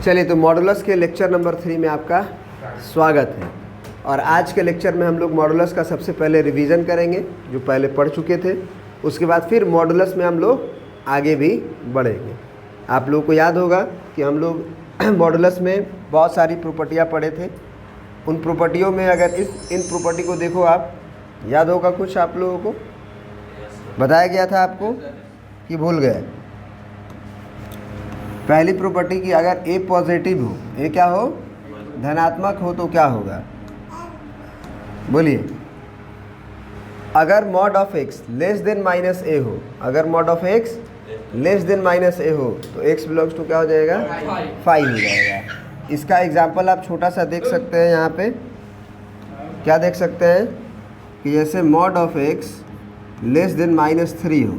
चलिए, तो मॉडुलस के लेक्चर नंबर 3 में आपका स्वागत है। और आज के लेक्चर में हम लोग मॉडुलस का सबसे पहले रिवीजन करेंगे, जो पहले पढ़ चुके थे। उसके बाद फिर मॉडुलस में हम लोग आगे भी बढ़ेंगे। आप लोगों को याद होगा कि हम लोग मॉडुलस में बहुत सारी प्रॉपर्टियाँ पढ़े थे। उन प्रॉपर्टियों में अगर इन प्रॉपर्टी को देखो, आप याद होगा कुछ आप लोगों को बताया गया था आपको कि भूल गए। पहली प्रॉपर्टी की अगर ए पॉजिटिव हो, ए क्या हो, धनात्मक हो, तो क्या होगा, बोलिए। अगर mod of x less than minus a हो, अगर mod of x less than minus a हो, तो एक्स बिलोंग्स टू क्या हो जाएगा, 5 हो जाएगा। इसका एग्जाम्पल आप छोटा सा देख सकते हैं। यहाँ पे क्या देख सकते हैं कि जैसे mod of x less then -3 हो,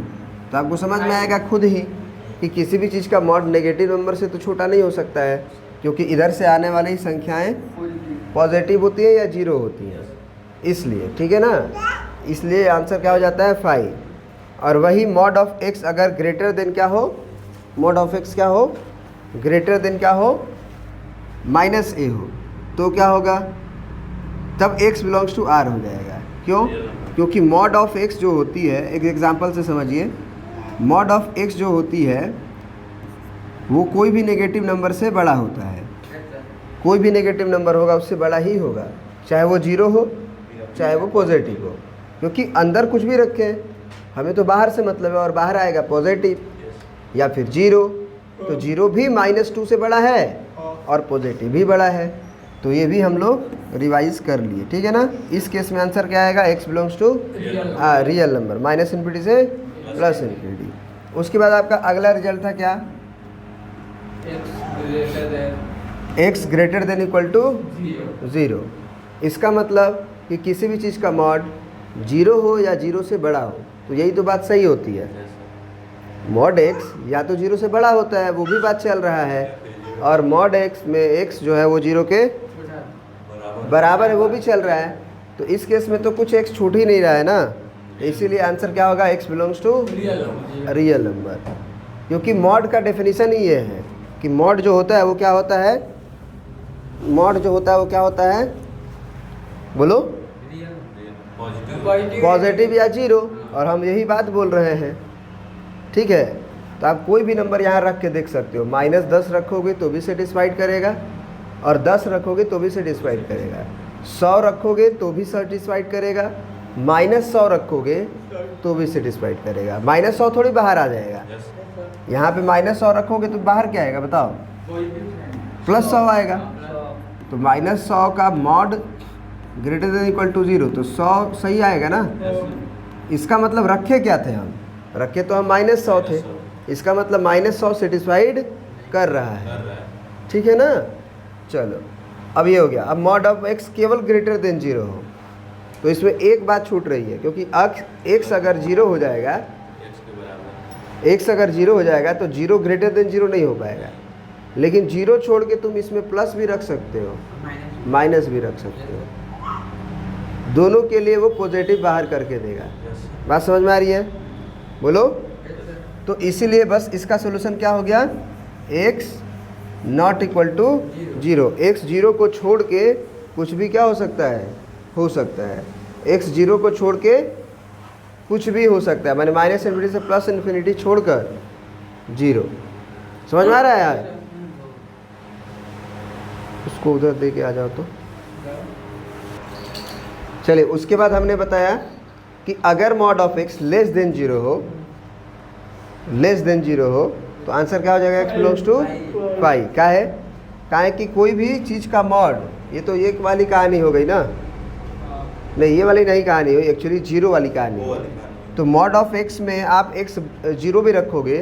तो आपको समझ में आएगा खुद ही कि किसी भी चीज़ का मॉड नेगेटिव नंबर से तो छोटा नहीं हो सकता है, क्योंकि इधर से आने वाली संख्याएं पॉजिटिव होती हैं या 0 होती हैं, इसलिए। ठीक है ना, इसलिए आंसर क्या हो जाता है, 5। और वही मॉड ऑफ एक्स अगर ग्रेटर देन क्या हो, मॉड ऑफ एक्स क्या हो, ग्रेटर देन क्या हो, -a हो, तो क्या होगा, तब x बिलोंग्स टू r हो जाएगा। क्यों? क्योंकि मॉड ऑफ x जो होती है, एक एग्जांपल से समझिए, मॉड ऑफ x जो होती है वो कोई भी नेगेटिव नंबर से बड़ा होता है। कोई भी नेगेटिव नंबर होगा उससे बड़ा ही होगा, चाहे वो 0 हो चाहे वो पॉजिटिव हो, क्योंकि अंदर कुछ भी रखें हमें तो बाहर से मतलब है, और बाहर आएगा पॉजिटिव या फिर 0, तो 0 भी -2 से बड़ा है और पॉजिटिव भी बड़ा है। तो ये भी हम लोग रिवाइज कर लिए। ठीक है ना। इस केस में आंसर क्या आएगा, x belongs to real number, -∞ से +∞। उसके बाद आपका अगला रिजल्ट था क्या, x greater than equal to 0। इसका मतलब कि किसी भी चीज़ का मॉड 0 हो या 0 से बड़ा हो, तो यही तो बात सही होती है। मॉड x या तो 0 से बड़ा होता है, वो भी बात चल रहा है, और मॉड x में x जो है वो 0 के बराबर है, वो भी चल रहा है। तो इस केस में तो कुछ x छूट ही नहीं रहा है ना, इसीलिए आंसर क्या होगा, x belongs to real number. क्योंकि मॉड का डेफिनेशन ही ये है कि मॉड जो होता है वो क्या होता है, मॉड जो होता है वो क्या होता है, बोलो, पॉजिटिव या 0, और हम यही बात बोल रहे हैं। ठीक है, तो आप कोई भी नंबर यहाँ रख के देख सकते हो। -10 रखोगे तो भी सेटिस्फाइड करेगा, और 10 रखोगे तो भी सेटिस्फाइड करेगा, 100 रखोगे तो भी सेटिस्फाइड करेगा, -100 रखोगे तो भी सेटिस्फाइड करेगा। -100 थोड़ी बाहर आ जाएगा, यहाँ पे -100 रखोगे तो बाहर क्या आएगा बताओ, +100 आएगा। तो -100 का mod greater than equal to 0, तो 100 सही आएगा ना। इसका मतलब रखे क्या थे हम, रखे तो हम -100 थे, इसका मतलब -100 सेटिस्फाइड कर रहा है। ठीक है ना। चलो, अब ये हो गया। अब मॉड ऑफ x केवल ग्रेटर देन 0 हो, तो इसमें एक बात छूट रही है, क्योंकि x अगर 0 हो जाएगा, x अगर 0 हो जाएगा तो 0 ग्रेटर देन 0 नहीं हो पाएगा। लेकिन 0 छोड़ के तुम इसमें प्लस भी रख सकते हो, माइनस भी रख सकते हो, दोनों के लिए वो पॉजिटिव बाहर करके देगा। बात समझ में आ रही है, बोलो। तो इसीलिए बस इसका सोल्यूशन क्या हो गया, x not equal to 0। x 0 को छोड़ के कुछ भी क्या हो सकता है, हो सकता है। x 0 को छोड़ के कुछ भी हो सकता है, मैंने -∞ से +∞ छोड़कर 0। समझ में आ रहा है यार, उसको उधर दे के आ जाओ तो। चलिए, उसके बाद हमने बताया कि अगर mod of x less then 0 हो, लेस देन 0 हो, तो आंसर क्या हो जाएगा, x बिलोंग्स टू 5। क्या है, कहा है कि कोई भी चीज़ का मॉड, ये तो एक वाली कहानी हो गई ना, नहीं ये वाली नहीं कहानी हुई, एक्चुअली 0 वाली कहानी है। तो मॉड ऑफ x में आप x 0 भी रखोगे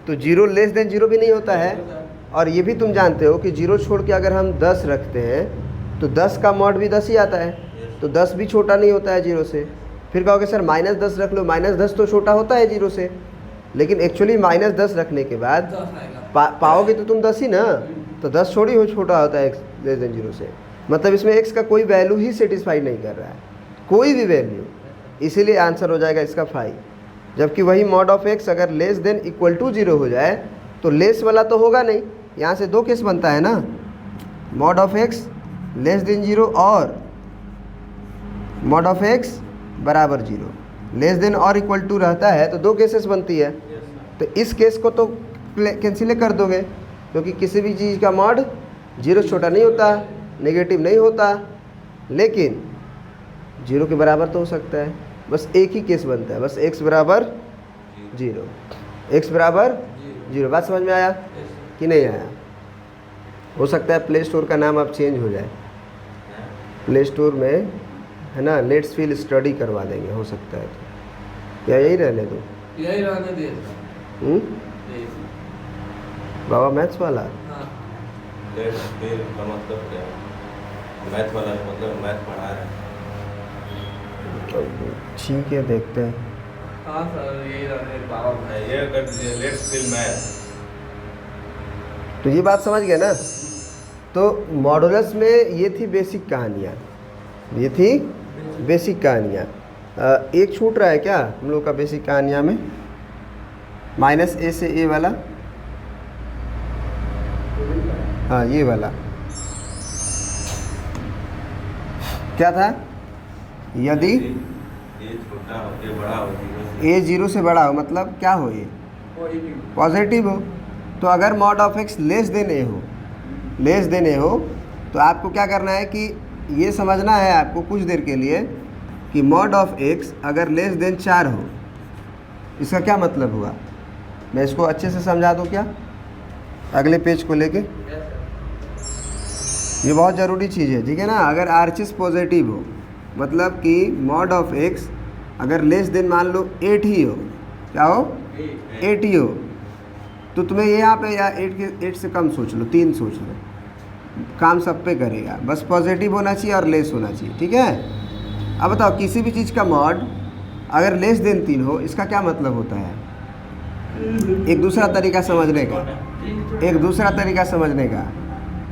तो 0 लेस देन 0 भी नहीं होता है। और ये भी तुम जानते हो कि 0 छोड़ के अगर हम 10 रखते हैं तो 10 का मॉड भी 10 ही आता है, तो 10 भी छोटा नहीं होता है 0 से। फिर कहोगे सर -10 रख लो, -10 तो छोटा होता है 0 से, लेकिन एक्चुअली -10 रखने के बाद पाओगे तो तुम 10 ही ना, तो 10 छोड़ी हो छोटा होता है x लेस देन 0 से। मतलब इसमें x का कोई वैल्यू ही सेटिस्फाई नहीं कर रहा है, कोई भी वैल्यू, इसीलिए आंसर हो जाएगा इसका 5। जबकि वही मॉड ऑफ एक्स अगर लेस देन इक्वल टू 0 हो जाए तो लेस वाला तो होगा नहीं, यहाँ से दो केस बनता है ना, mod of x less then 0 और मॉड ऑफ एक्स बराबर 0। लेस देन और इक्वल टू रहता है तो दो केसेस बनती है, तो इस केस को तो कैंसिल कर दोगे, क्योंकि किसी भी चीज़ का मॉड 0 छोटा नहीं होता, नेगेटिव नहीं होता, लेकिन 0 के बराबर तो हो सकता है। बस एक ही केस बनता है, बस x बराबर 0, x बराबर 0। बात समझ में आया कि नहीं आया? हो सकता है प्ले स्टोर का नाम अब चेंज हो जाए, प्ले स्टोर में है ना लेट्स फील स्टडी करवा देंगे, हो सकता है तो। या यही रहने दो, यही रहने दिए। बाबा मैथ्स वाला लेट्स फील का मतलब क्या है? मैथ वाला मतलब मैथ पढ़ा रहे हैं। ठीक है, देखते हैं। हाँ सर, यही रहने बाबा ये कर दीजिए लेट्स फील मैथ। तो ये बात समझ गए ना? तो मॉडुलस में ये थी बेसिक कहानियाँ, ये थी बेसिक कहानियाँ। एक छूट रहा है क्या हम लोग का बेसिक कहानियाँ में? -a से a वाला, हाँ ये वाला क्या था? यदि ये छोटा हो ये बड़ा हो a 0 से बड़ा हो, मतलब क्या हो, ये पॉजिटिव हो। तो अगर mod of x less then a हो, लेस देन a हो, तो आपको क्या करना है कि ये समझना है आपको कुछ देर के लिए कि मॉड ऑफ एक्स अगर लेस देन 4 हो, इसका क्या मतलब हुआ। मैं इसको अच्छे से समझा दूँ क्या अगले पेज को लेके? ये बहुत ज़रूरी चीज़ है, ठीक है ना। अगर आरएचएस पॉजिटिव हो, मतलब कि मॉड ऑफ एक्स अगर लेस देन मान लो 8 ही हो, क्या हो 8 ही हो, तो तुम्हें यहाँ पे या 8 से कम सोच लो, 3 सोच लो, काम सब पे करेगा। बस पॉजिटिव होना चाहिए और लेस होना चाहिए, ठीक है। अब बताओ किसी भी चीज़ का मॉड अगर लेस देन 3 हो, इसका क्या मतलब होता है? एक दूसरा तरीका समझने का, एक दूसरा तरीका समझने का,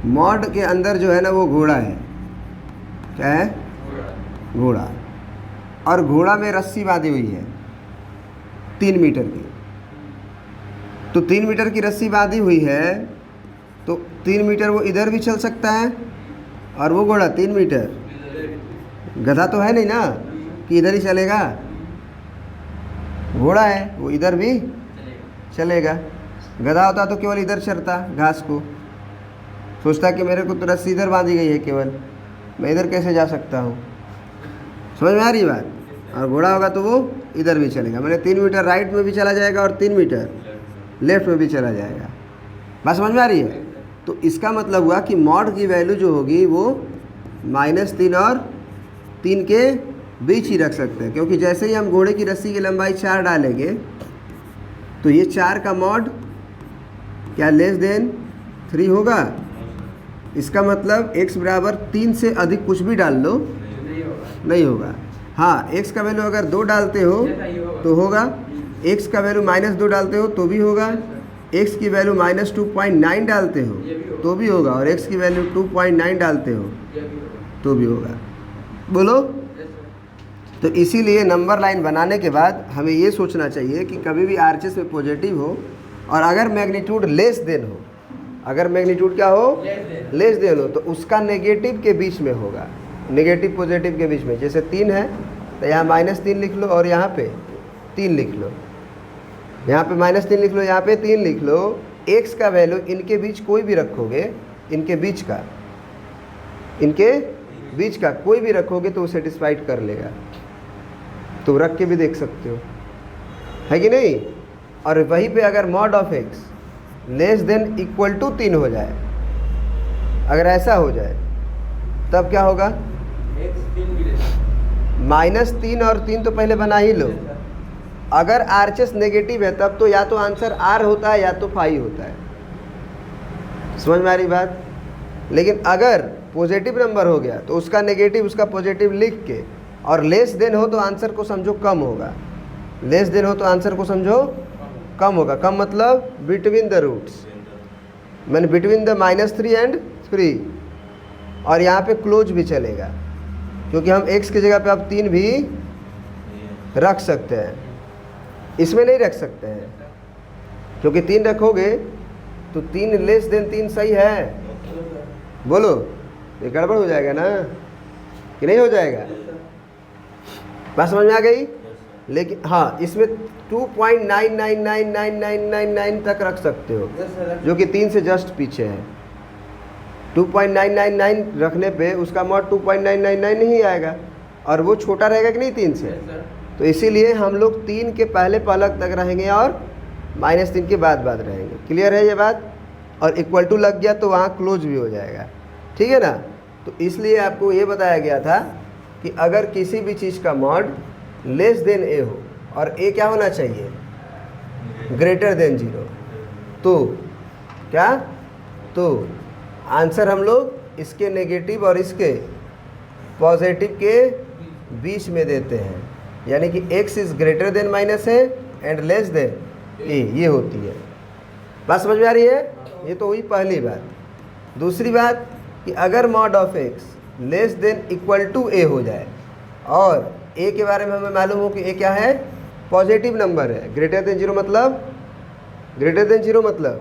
मॉड के अंदर जो है ना वो घोड़ा है, क्या है? घोड़ा। और घोड़ा में रस्सी बांधी हुई है 3 मीटर की, तो 3 मीटर की रस्सी बांधी हुई है, तो 3 मीटर वो इधर भी चल सकता है और वो घोड़ा 3 मीटर, गधा तो है नहीं ना कि इधर ही चलेगा, घोड़ा है वो इधर भी चलेगा। गधा होता तो केवल इधर चरता घास को, सोचता कि मेरे को तो रस्सी इधर बांधी गई है, केवल मैं इधर कैसे जा सकता हूँ। समझ में आ रही बात? और घोड़ा होगा तो वो इधर भी चलेगा, मैंने 3 मीटर राइट में भी चला जाएगा और 3 मीटर लेफ्ट में भी चला जाएगा। बात समझ में आ रही है? तो इसका मतलब हुआ कि मॉड की वैल्यू जो होगी वो -3 और 3 के बीच ही रख सकते हैं, क्योंकि जैसे ही हम घोड़े की रस्सी की लंबाई 4 डालेंगे तो ये 4 का मॉड क्या लेस देन 3 होगा। इसका मतलब x बराबर 3 से अधिक कुछ भी डाल लो नहीं होगा। हाँ, x का वैल्यू अगर 2 डालते हो तो होगा, x का वैल्यू -2 डालते हो तो भी होगा, x की वैल्यू -2.9 डालते हो तो भी होगा, और x की वैल्यू 2.9 डालते हो तो भी होगा। बोलो। तो इसीलिए नंबर लाइन बनाने के बाद हमें ये सोचना चाहिए कि कभी भी आरएचएस में पॉजिटिव हो और अगर मैग्नीट्यूड लेस देन हो, अगर मैग्नीट्यूड क्या हो लेस देन हो, तो उसका नेगेटिव के बीच में होगा, नेगेटिव पॉजिटिव के बीच में। जैसे 3 है तो यहाँ -3 लिख लो और यहाँ पे 3 लिख लो, यहाँ पे -3 लिख लो, यहाँ पे 3 लिख लो। x का वैल्यू इनके बीच कोई भी रखोगे, इनके बीच का कोई भी रखोगे तो वो सेटिस्फाइड कर लेगा। तो रख के भी देख सकते हो, है कि नहीं। और वहीं पे अगर mod of x less than equal to 3 हो जाए, अगर ऐसा हो जाए तब क्या होगा? -3 और 3 तो पहले बना ही लो। अगर आरएचएस नेगेटिव है तब तो या तो आंसर r होता है या तो फाई होता है। समझ में आ रही बात? लेकिन अगर पॉजिटिव नंबर हो गया तो उसका नेगेटिव उसका पॉजिटिव लिख के, और लेस देन हो तो आंसर को समझो कम होगा, लेस देन हो तो आंसर को समझो कम होगा। कम मतलब बिटवीन द रूट्स, मैंने बिटवीन द -3 एंड 3, और यहाँ पे क्लोज भी चलेगा क्योंकि हम x की जगह पे अब 3 भी रख सकते हैं। इसमें नहीं रख सकते हैं, क्योंकि 3 रखोगे तो 3 लेस देन 3 सही है, बोलो ये गड़बड़ हो जाएगा ना कि नहीं हो जाएगा? बात समझ में आ गई? लेकिन हाँ, इसमें 2.99999999 तक रख सकते हो, जो कि 3 से जस्ट पीछे है। 2.999 रखने पे उसका मॉड 2.999 नहीं आएगा, और वो छोटा रहेगा कि नहीं 3 से। तो इसीलिए हम लोग 3 के पहले पलक तक रहेंगे और -3 के बाद रहेंगे। क्लियर है ये बात? और इक्वल टू लग गया तो वहाँ क्लोज भी हो जाएगा, ठीक है ना? तो इसलिए आपको ये बताया गया था कि अगर किसी भी चीज़ का मॉड लेस देन ए हो और ए क्या होना चाहिए? ग्रेटर देन 0, तो क्या? तो आंसर हम लोग इसके नेगेटिव और इसके पॉजिटिव के बीच में देते हैं, यानी कि x is greater than -a and less then a, ये होती है। बात समझ में आ रही है? ये तो हुई पहली बात। दूसरी बात कि अगर mod of x less than equal to a हो जाए, और a के बारे में हमें मालूम हो कि a क्या है? पॉजिटिव नंबर है। ग्रेटर देन 0 मतलब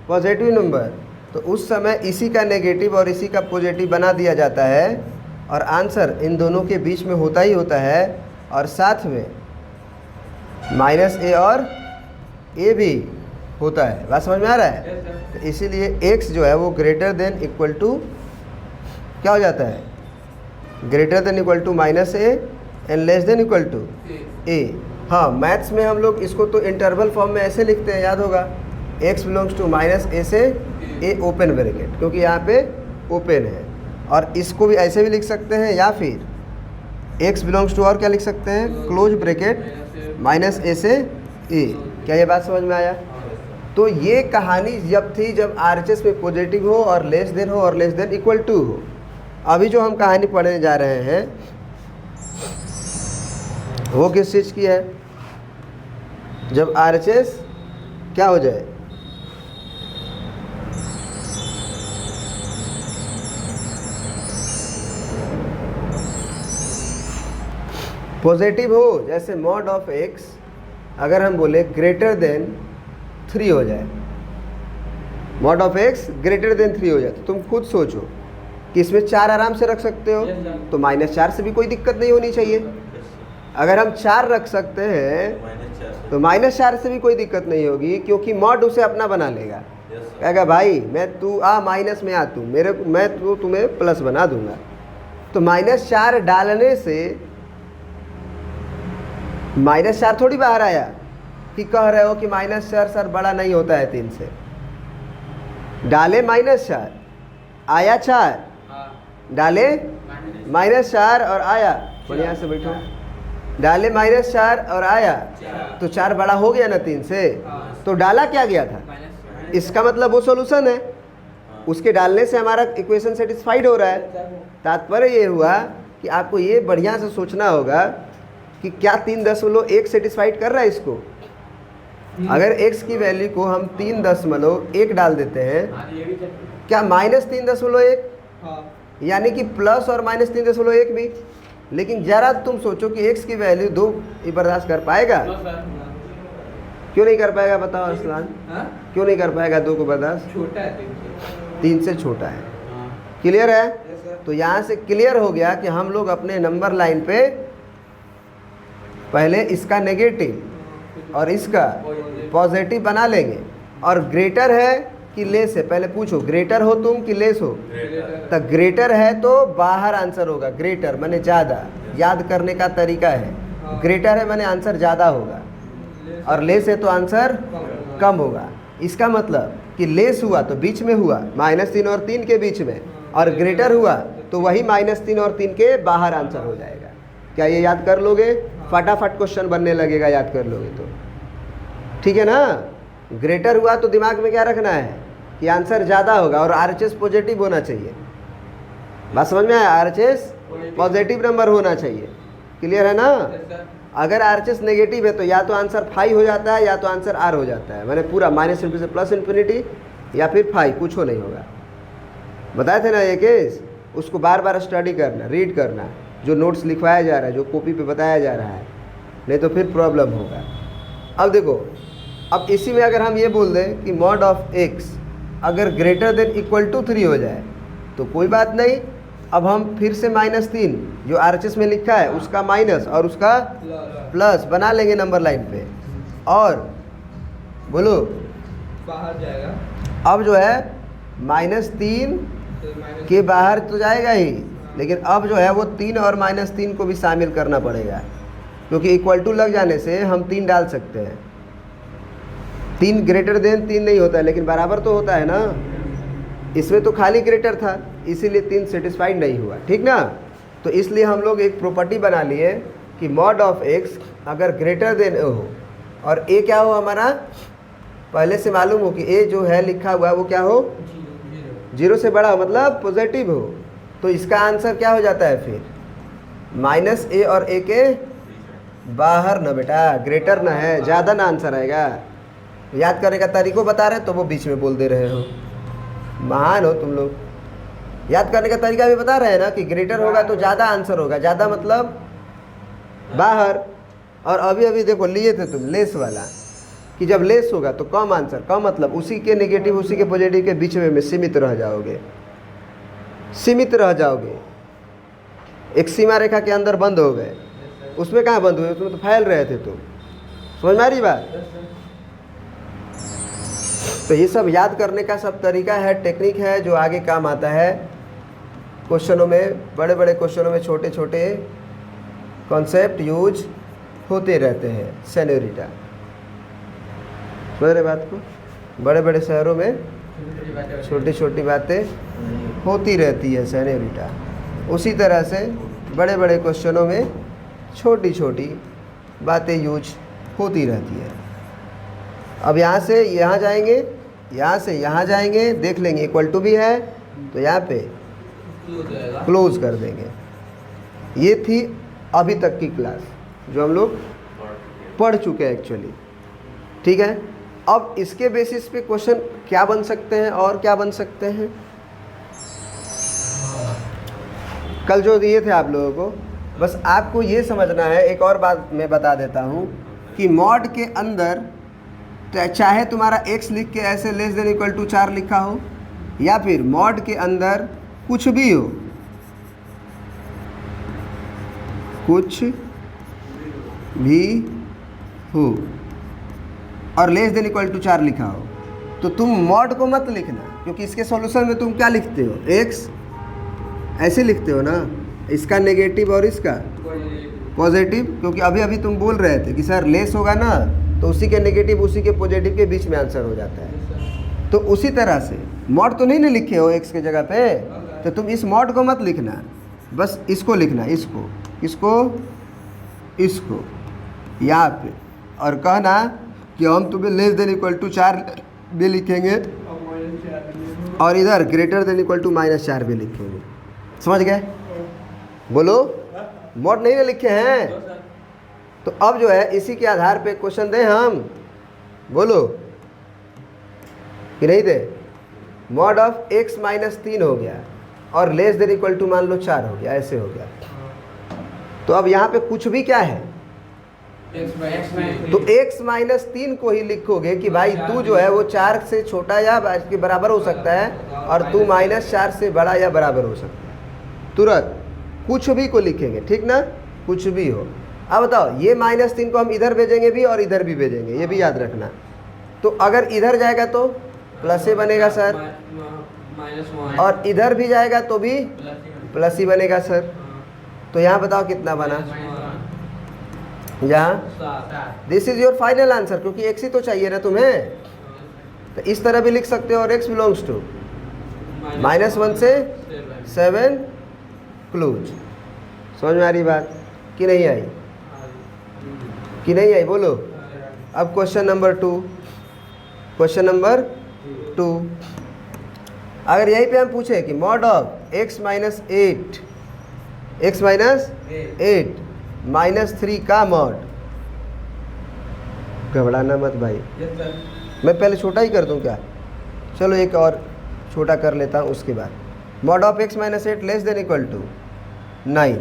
पॉजिटिव नंबर, तो उस समय इसी का नेगेटिव और इसी का पॉजिटिव बना दिया जाता है, और आंसर इन दोनों के बीच में होता ही होता है, और साथ में -a और a भी होता है। बात समझ में आ रहा है? तो इसीलिए x जो है वो ग्रेटर देन इक्वल टू क्या हो जाता है? Greater than equal to -a and less than equal to a। हाँ, मैथ्स में हम लोग इसको तो इंटरवल फॉर्म में ऐसे लिखते हैं, याद होगा, x बिलोंग्स टू -a से a ओपन ब्रैकेट, क्योंकि यहाँ पे ओपन है। और इसको भी ऐसे भी लिख सकते हैं, या फिर x बिलोंग्स टू और क्या लिख सकते हैं? क्लोज ब्रैकेट -a से a। क्या ये बात समझ में आया? तो ये कहानी जब थी जब RHS में पॉजिटिव हो और लेस देन हो और लेस देन इक्वल टू हो। अभी जो हम कहानी पढ़ने जा रहे हैं वो किस चीज़ की है? जब RHS क्या हो जाए? पॉजिटिव हो, जैसे मॉड ऑफ x अगर हम बोले ग्रेटर देन 3 हो जाए, mod of x greater then 3 हो जाए, तो तुम खुद सोचो कि इसमें 4 आराम से रख सकते हो, तो -4 से भी कोई दिक्कत नहीं होनी चाहिए। अगर हम 4 रख सकते हैं तो -4 से भी कोई दिक्कत नहीं होगी, क्योंकि मॉड उसे अपना बना लेगा। कहेगा भाई तू आ माइनस में आ, तू मैं तो तुम्हें प्लस बना दूंगा। तो -4 डालने से -4 थोड़ी बाहर आया कि कह रहे हो कि -4 सर बड़ा नहीं होता है 3 से। डाले -4 आया 4, डाले -4 और आया, बढ़िया से बैठो, डाले -4 और आया तो 4 बड़ा हो गया ना 3 से। तो डाला क्या गया था? इसका मतलब वो सॉल्यूशन है, उसके डालने से हमारा इक्वेशन सेटिस्फाइड हो रहा है। तात्पर्य ये हुआ कि आपको ये बढ़िया से सोचना होगा कि क्या 3.1 सेटिस्फाइड कर रहा है इसको। अगर x की वैल्यू को हम 3.1 डाल देते हैं, क्या -3.1 यानी कि प्लस और -3.1 भी। लेकिन ज़रा तुम सोचो कि x की वैल्यू 2 बर्दाश्त कर पाएगा? क्यों नहीं कर पाएगा? बताओ अरसलान, क्यों नहीं कर पाएगा 2 को बर्दाश्त? छोटा है 3 से छोटा है। क्लियर है? तो यहाँ से क्लियर हो गया कि हम लोग अपने नंबर लाइन पे पहले इसका नेगेटिव और इसका पॉजिटिव बना लेंगे, और ग्रेटर है कि लेस है पहले पूछो, ग्रेटर हो तुम कि लेस हो? तो ग्रेटर है तो बाहर आंसर होगा, ग्रेटर माने ज़्यादा, याद करने का तरीका है। ग्रेटर है माने आंसर ज़्यादा होगा, और लेस है तो आंसर कम होगा। इसका मतलब कि लेस हुआ तो बीच में हुआ, -3 और 3 के बीच में, और ग्रेटर हुआ तो वही -3 और 3 के बाहर आंसर हो जाएगा। क्या ये याद कर लोगे? फटाफट क्वेश्चन बनने लगेगा याद कर लोगे तो, ठीक है ना? ग्रेटर हुआ तो दिमाग में क्या रखना है कि आंसर ज़्यादा होगा, और RHS पॉजिटिव होना चाहिए। बात समझ में आया? RHS पॉजिटिव नंबर होना चाहिए। क्लियर है ना? अगर RHS नेगेटिव है तो या तो आंसर 5 हो जाता है या तो आंसर R हो जाता है, मैंने पूरा -∞ से +∞ या फिर 5, कुछ हो नहीं होगा। बताए थे ना ये केस, उसको बार बार स्टडी करना, रीड करना, जो नोट्स लिखवाया जा रहा है, जो कॉपी पे बताया जा रहा है, नहीं तो फिर प्रॉब्लम होगा। अब देखो, अब इसी में अगर हम ये बोल दें कि मॉड ऑफ एक्स अगर ग्रेटर देन इक्वल टू 3 हो जाए तो कोई बात नहीं। अब हम फिर से -3 जो RHS में लिखा है उसका माइनस और उसका प्लस बना लेंगे नंबर लाइन पे, और बोलो बाहर जाएगा। अब जो है -3 के बाहर तो जाएगा ही, लेकिन अब जो है वो 3 और -3 को भी शामिल करना पड़ेगा, क्योंकि इक्वल टू लग जाने से हम 3 डाल सकते हैं। 3 ग्रेटर देन 3 नहीं होता है, लेकिन बराबर तो होता है ना। इसमें तो खाली ग्रेटर था, इसीलिए 3 सेटिस्फाइड नहीं हुआ, ठीक ना। तो इसलिए हम लोग एक प्रॉपर्टी बना लिए कि मॉड ऑफ एक्स अगर ग्रेटर देन ए हो और ए क्या हो हमारा, पहले से मालूम हो कि ए जो है लिखा हुआ वो क्या हो, 0 से बड़ा हो, मतलब पॉजिटिव हो, तो इसका आंसर क्या हो जाता है फिर, -a और a के बाहर ना बेटा, ग्रेटर ना है, ज़्यादा ना आंसर आएगा। याद करने का तरीको बता रहे हैं तो वो बीच में बोल दे रहे हो, महान हो तुम लोग। याद करने का तरीका भी बता रहे हैं ना कि ग्रेटर होगा तो ज़्यादा आंसर होगा, ज़्यादा मतलब बाहर। और अभी अभी देखो लिए थे तुम लेस वाला, कि जब लेस होगा तो कम आंसर, कम मतलब उसी के नेगेटिव उसी के पॉजिटिव के बीच में सीमित रह जाओगे, सीमित रह जाओगे। एक सीमा रेखा के अंदर बंद हो गए, उसमें कहाँ बंद हुए, उसमें तो फैल रहे थे तुम। समझ में आ रही बात। तो ये सब याद करने का सब तरीका है, टेक्निक है, जो आगे काम आता है क्वेश्चनों में, बड़े बड़े क्वेश्चनों में छोटे छोटे कॉन्सेप्ट यूज होते रहते हैं। सेनोरिटा, समझ रहे बात को, बड़े बड़े शहरों में छोटी छोटी बातें होती रहती है सेनोरिटा। उसी तरह से बड़े बड़े क्वेश्चनों में छोटी छोटी बातें यूज होती रहती है। अब यहाँ से यहाँ जाएंगे, यहाँ से यहाँ जाएंगे, देख लेंगे इक्वल टू भी है तो यहाँ पे क्लोज कर देंगे। ये थी अभी तक की क्लास जो हम लोग पढ़ चुके हैं एक्चुअली, ठीक है। अब इसके बेसिस पे क्वेश्चन क्या बन सकते हैं और क्या बन सकते हैं, कल जो दिए थे आप लोगों को, बस आपको ये समझना है। एक और बात मैं बता देता हूँ कि मॉड के अंदर चाहे तुम्हारा x लिख के ऐसे लेस देन इक्वल टू 4 लिखा हो, या फिर मॉड के अंदर कुछ भी हो, कुछ भी हो और लेस देन इक्वल टू 4 लिखा हो, तो तुम मॉड को मत लिखना, क्योंकि इसके सॉल्यूशन में तुम क्या लिखते हो, x ऐसे लिखते हो ना, इसका नेगेटिव और इसका पॉजिटिव, क्योंकि अभी अभी तुम बोल रहे थे कि सर लेस होगा ना तो उसी के नेगेटिव उसी के पॉजिटिव के बीच में आंसर हो जाता है। तो उसी तरह से मॉड तो नहीं ना लिखे हो x के जगह पे, तो तुम इस मॉड को मत लिखना, बस इसको लिखना, इसको इसको इसको यहाँ पे, और कहना कि हम तुम्हें लेस देन इक्वल टू 4 भी लिखेंगे और इधर ग्रेटर देन इक्वल टू -4 भी लिखेंगे। समझ गए, बोलो। मॉड नहीं ना लिखे हैं, तो अब जो है इसी के आधार पे क्वेश्चन दें हम, बोलो कि नहीं दे। मॉड ऑफ x -3 हो गया और लेस देन इक्वल टू मान लो 4 हो गया, ऐसे हो गया। तो अब यहाँ पे कुछ भी क्या है, तो x -3 को ही लिखोगे कि भाई तू जो है वो 4 से छोटा या के बराबर हो सकता है और तू -4 से बड़ा या बराबर हो सकता है। तुरंत कुछ भी को लिखेंगे, ठीक ना, कुछ भी हो। अब बताओ, ये -3 को हम इधर भेजेंगे भी और इधर भी भेजेंगे, ये भी याद रखना। तो अगर इधर जाएगा तो प्लस ही बनेगा सर, और इधर भी जाएगा तो भी प्लस ही बनेगा सर। तो यहाँ बताओ कितना बना, यहाँ this is your final answer, क्योंकि x ही तो चाहिए ना तुम्हें। तो इस तरह भी लिख सकते हो, और x बिलोंग्स टू -1 से 7 क्लोज। समझ में आ रही बात कि नहीं आई, कि नहीं आई, बोलो। अब क्वेश्चन नंबर 2, क्वेश्चन नंबर 2, अगर यहीं पे हम पूछे कि मॉड ऑफ x -8 -3 का मॉड, घबराना मत भाई, मैं पहले छोटा ही कर दूं क्या, चलो एक और छोटा कर लेता हूँ उसके बाद। Mod of x -8 less than equal to 9,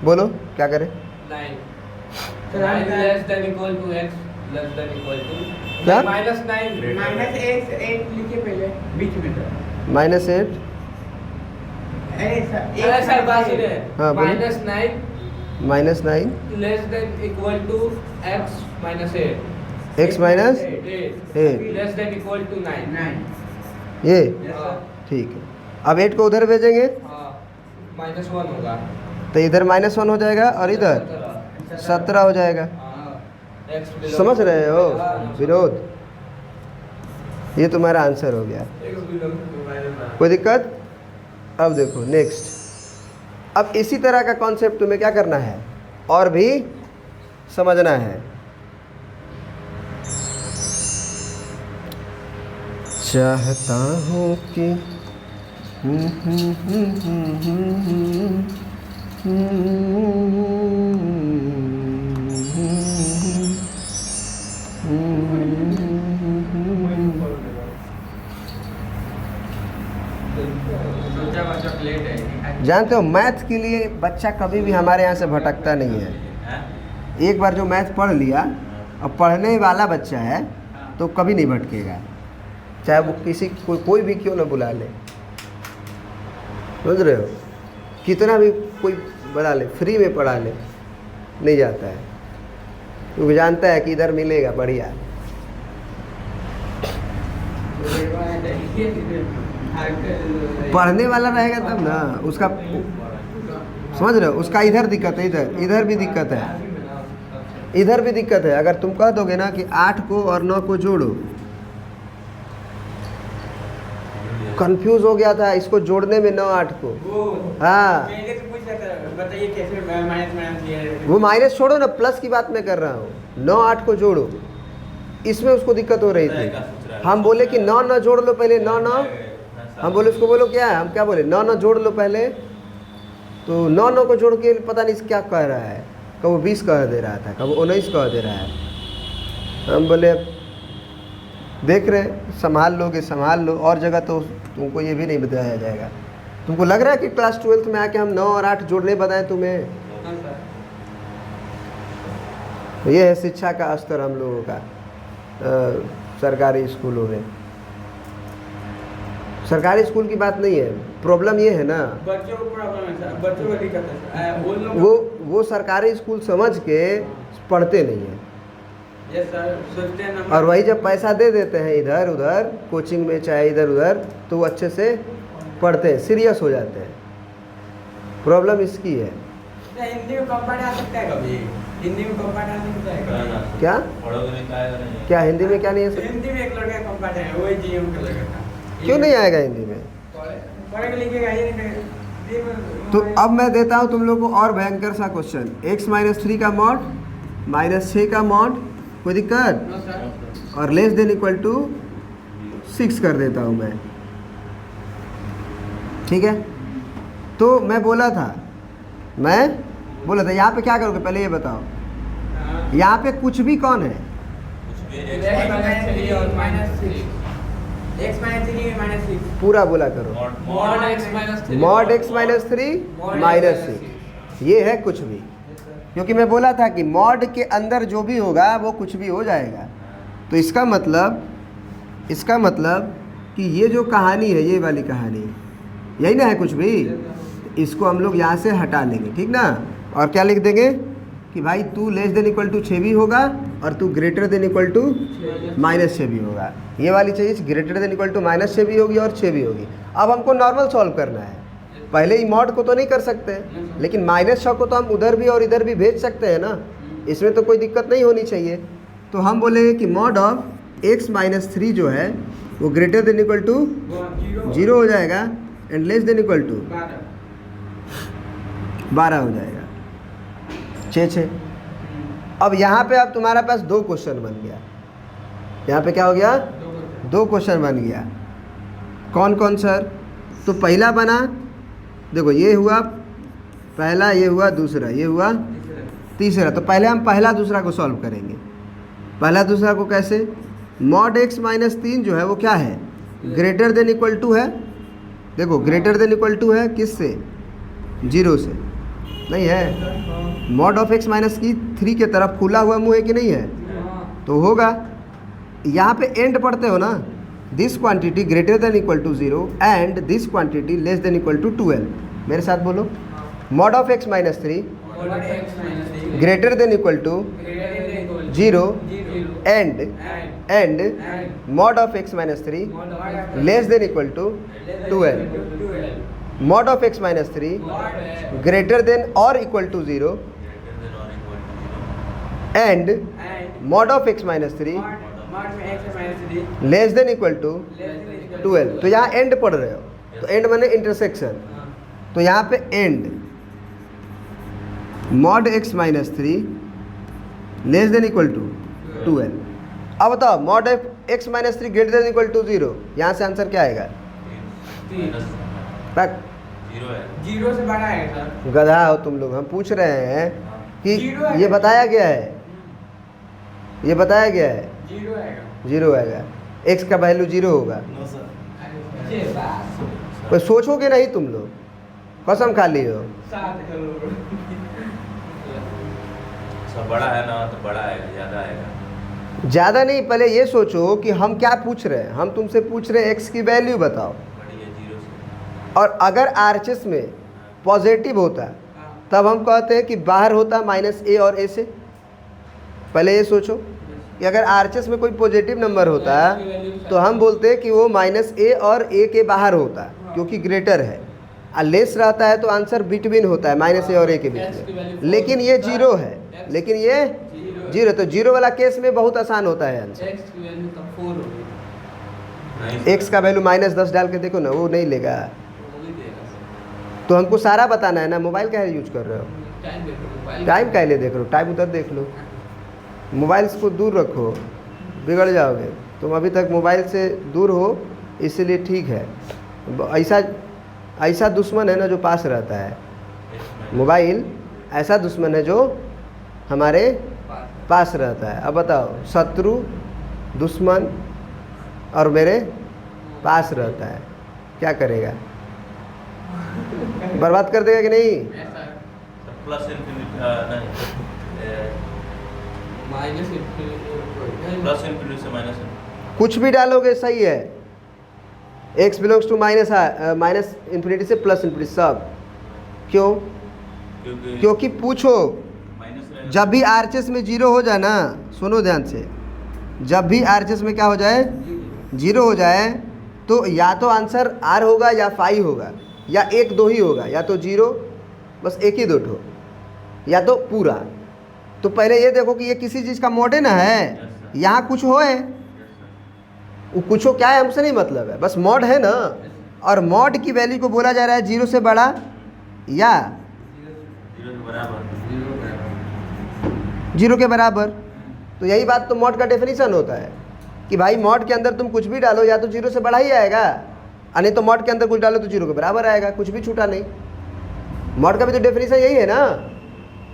बोलो क्या करें। 9 less than equal to x less than equal to क्या? -9 माइनस एक्स एट लिखिए पहले बीच में तो -8 अरे अरे सर बात सुनिए हाँ, बोलिए। -9 -9 less than equal to x -8 x minus 8 8 less than equal to 9 ये हाँ ठीक है। अब 8 को उधर भेजेंगे हाँ -1 होगा तो इधर -1 हो जाएगा और इधर 17 हो जाएगा। हाँ, x बिलोंग समझ रहे हो हाँ, विनोद? ये तुम्हारा आंसर हो गया। x बिलोंग टू -9 कोई दिक्कत? अब देखो नेक्स्ट। अब इसी तरह का कॉन्सेप्ट तुम्हें क्या करना है और भी समझना है। चाहता हूँ कि सोचा बच्चा प्लेट है जानते हो मैथ के लिए बच्चा कभी भी हमारे यहाँ से भटकता नहीं है। एक बार जो मैथ पढ़ लिया अब पढ़ने वाला बच्चा है तो कभी नहीं भटकेगा, चाहे वो किसी कोई भी क्यों ना बुला ले। समझ रहे हो? कितना भी कोई बुला ले, फ्री में पढ़ा ले, नहीं जाता है क्योंकि जानता है कि इधर मिलेगा बढ़िया। पढ़ने वाला रहेगा तब ना उसका, समझ रहे हो? उसका इधर दिक्कत है, इधर भी दिक्कत है, इधर भी दिक्कत है। अगर तुम कह दोगे ना कि 8 को और 9 को जोड़ो, कंफ्यूज हो गया था इसको जोड़ने में 9 8 को। हाँ पहले तो पूछ रहा था बताइए कैसे माइनस लिया वो माइनस छोड़ो ना, प्लस की बात मैं कर रहा हूँ। 9 8 को जोड़ो, इसमें उसको दिक्कत हो रही थी। हम बोले कि 9 9 जोड़ लो पहले, 9 9 हम बोले उसको बोलो क्या है, हम क्या बोले 9 9 जोड़ लो पहले। तो 9 9 को जोड़ के पता नहीं क्या कह रहा है, कब वो 20 कह दे रहा था, कब 19 कह दे रहा है। हम बोले देख रहे संभाल लोगे संभाल लो, और जगह तो तुमको ये भी नहीं बताया जाएगा। तुमको लग रहा है कि क्लास 12th में आके हम 9 और 8 जोड़ने बताएं तुम्हें? तो ये है शिक्षा का स्तर हम लोगों का सरकारी स्कूलों में। सरकारी स्कूल की बात नहीं है, प्रॉब्लम ये है ना बच्चों को प्रॉब्लम है सर, बच्चों को दिक्कत है वो सरकारी स्कूल समझ के पढ़ते नहीं है। यस सर, सोचते हैं और वही जब पैसा दे देते हैं इधर उधर कोचिंग में चाहे इधर उधर, तो वो अच्छे से पढ़ते हैं, सीरियस हो जाते हैं। प्रॉब्लम इसकी है। हिंदी में कंपार्ट आ सकता है कभी, हिंदी में कंपार्ट आ सकता है कभी। क्या पढ़ोगे नहीं क्या आएगा नहीं? क्या हिंदी में क्या नहीं है सर? हिंदी में एक लड़का कंपार्ट है, वही जीएम का लड़का था। क्यों नहीं आएगा हिंदी में? पढ़ के लिखेगा ये नहीं। तो अब मैं देता हूँ तुम लोग को और भयंकर सा क्वेश्चन। x-3 का मॉड -6 का मॉड, कोई दिक्कत? नो सर, और लेस देन इक्वल टू 6 कर देता हूँ मैं, ठीक है? तो मैं बोला था यहाँ पे क्या करोगे पहले ये बताओ। यहाँ पे कुछ भी कौन है? कुछ भी x -3 पूरा बोला करो। मॉड x मॉड x -3 -6 ये है कुछ भी, क्योंकि मैं बोला था कि मॉड के अंदर जो भी होगा वो कुछ भी हो जाएगा। तो इसका मतलब कि ये जो कहानी है, ये वाली कहानी यही ना है कुछ भी, इसको हम लोग यहाँ से हटा लेंगे, ठीक ना? और क्या लिख देंगे कि भाई तू लेस देन इक्वल टू 6 भी होगा और तू ग्रेटर देन इक्वल टू -6 भी होगा। ये वाली चीज़ ग्रेटर देन इक्वल टू -6 भी होगी और 6 भी होगी। अब हमको नॉर्मल सॉल्व करना है, पहले ही मॉड को तो नहीं कर सकते, लेकिन -6 को तो हम उधर भी और इधर भी भेज सकते हैं ना, इसमें तो कोई दिक्कत नहीं होनी चाहिए। तो हम बोलेंगे कि मॉड ऑफ x -3 जो है वो ग्रेटर देन इक्वल टू 0 हो जाएगा and less than equal to 12 हो जाएगा। 6 अब यहाँ पे अब तुम्हारे पास 2 क्वेश्चन बन गया। यहाँ पे क्या हो गया? 2 क्वेश्चन बन गया। कौन कौन सर? तो पहला बना, देखो ये हुआ पहला, ये हुआ दूसरा, ये हुआ तीसरा। तो पहले हम पहला दूसरा को सॉल्व करेंगे। पहला दूसरा को कैसे? मॉड x -3 जो है वो क्या है? ग्रेटर देन इक्वल टू है। देखो ग्रेटर देन इक्वल टू है किससे? 0 से, नहीं है? मॉड ऑफ x -3 के तरफ खुला हुआ मुंह है कि नहीं है? तो होगा, यहाँ पे एंड पढ़ते हो ना, this quantity greater than equal to 0 and this quantity less than equal to 12। मेरे साथ बोलो, mod of x minus 3 greater than equal to 0 and mod of x minus 3 less than equal to 12। Mod of x minus 3 greater than और equal to 0 and mod of x minus 3 less than equal to 12। तो यहाँ and पढ़ रहे हो, तो and माने intersection, तो यहाँ पे and mod x minus 3 less than equal to 12। अब बताओ mod x minus 3 greater than equal to 0, यहाँ से आंसर क्या आएगा? तक 0 से बड़ा है सर। गधा हो तुम लोग, हम पूछ रहे हैं कि ये बताया गया है, ये बताया गया है 0 आएगा। 0 आएगा, x का वैल्यू 0 होगा। ये बात कोई सोचोगे नहीं तुम लोग, कसम खा ली हो। 7 करोड़। सब बड़ा है ना, तो बड़ा आएगा, ज़्यादा आएगा। ज़्यादा नहीं, पहले ये सोचो कि हम क्या पूछ रहे हैं। हम तुमसे पूछ रहे हैं x की वैल्यू बताओ, बड़ी है 0 से। और अगर RHS में पॉजिटिव होता तब हम कहते हैं कि बाहर होता माइनस a और a से। पहले ये सोचो कि अगर RHS में कोई पॉजिटिव नंबर होता तो हम बोलते हैं कि वो माइनस a और a के बाहर होता, क्योंकि ग्रेटर है। और लेस रहता है तो आंसर बिटवीन होता है माइनस a और a के बीच में। लेकिन ये 0 है, लेकिन ये 0, तो 0 वाला केस में बहुत आसान होता है आंसर। x की वैल्यू तब 4 होगी, नहीं, x का वैल्यू माइनस 10 डाल के देखो ना, वो नहीं लेगा। वो भी देगा। तो हमको सारा बताना है ना। मोबाइल क्या यूज कर रहे हो? टाइम देखो, मोबाइल टाइम क्या ले देख रहे हो? टाइम उधर देख लो, मोबाइल को दूर रखो, बिगड़ जाओगे। तुम अभी तक मोबाइल से दूर हो, इसीलिए ठीक है। ऐसा दुश्मन है ना जो पास रहता है। मोबाइल ऐसा दुश्मन है जो हमारे पास रहता है। अब बताओ, शत्रु, दुश्मन और मेरे पास रहता है, क्या करेगा? बर्बाद कर देगा कि नहीं? ऐसा प्लस इन्फिनिटी नहीं, माइनस प्लस इन्फिनिटी से माइनस। कुछ भी डालोगे सही है। x belongs to minus infinity से प्लस इन्फिनिटी, सब। क्यों? क्योंकि पूछो, माइनस जब भी RHS में 0 हो जाए ना, सुनो ध्यान से, जब भी RHS में क्या हो जाए, 0 हो जाए, तो या तो आंसर R होगा या फाई होगा, या 1 2 ही होगा, या तो 0 बस 1 ही 2 ठो, या तो पूरा। तो पहले ये देखो कि ये किसी चीज़ का मॉड है ना, है यहाँ कुछ हो है, वो कुछ हो क्या है हमसे नहीं मतलब है, बस मॉड है ना। और मॉड की वैल्यू को बोला जा रहा है 0 से बड़ा या 0 के बराबर। 0 के बराबर। तो यही बात तो मॉड का डेफिनेशन होता है कि भाई मॉड के अंदर तुम कुछ भी डालो या तो 0 से बड़ा ही आएगा, और नहीं तो मॉड के अंदर कुछ डालो तो 0 के बराबर आएगा, कुछ भी छूटा नहीं। मॉड का भी तो डेफिनेशन यही है ना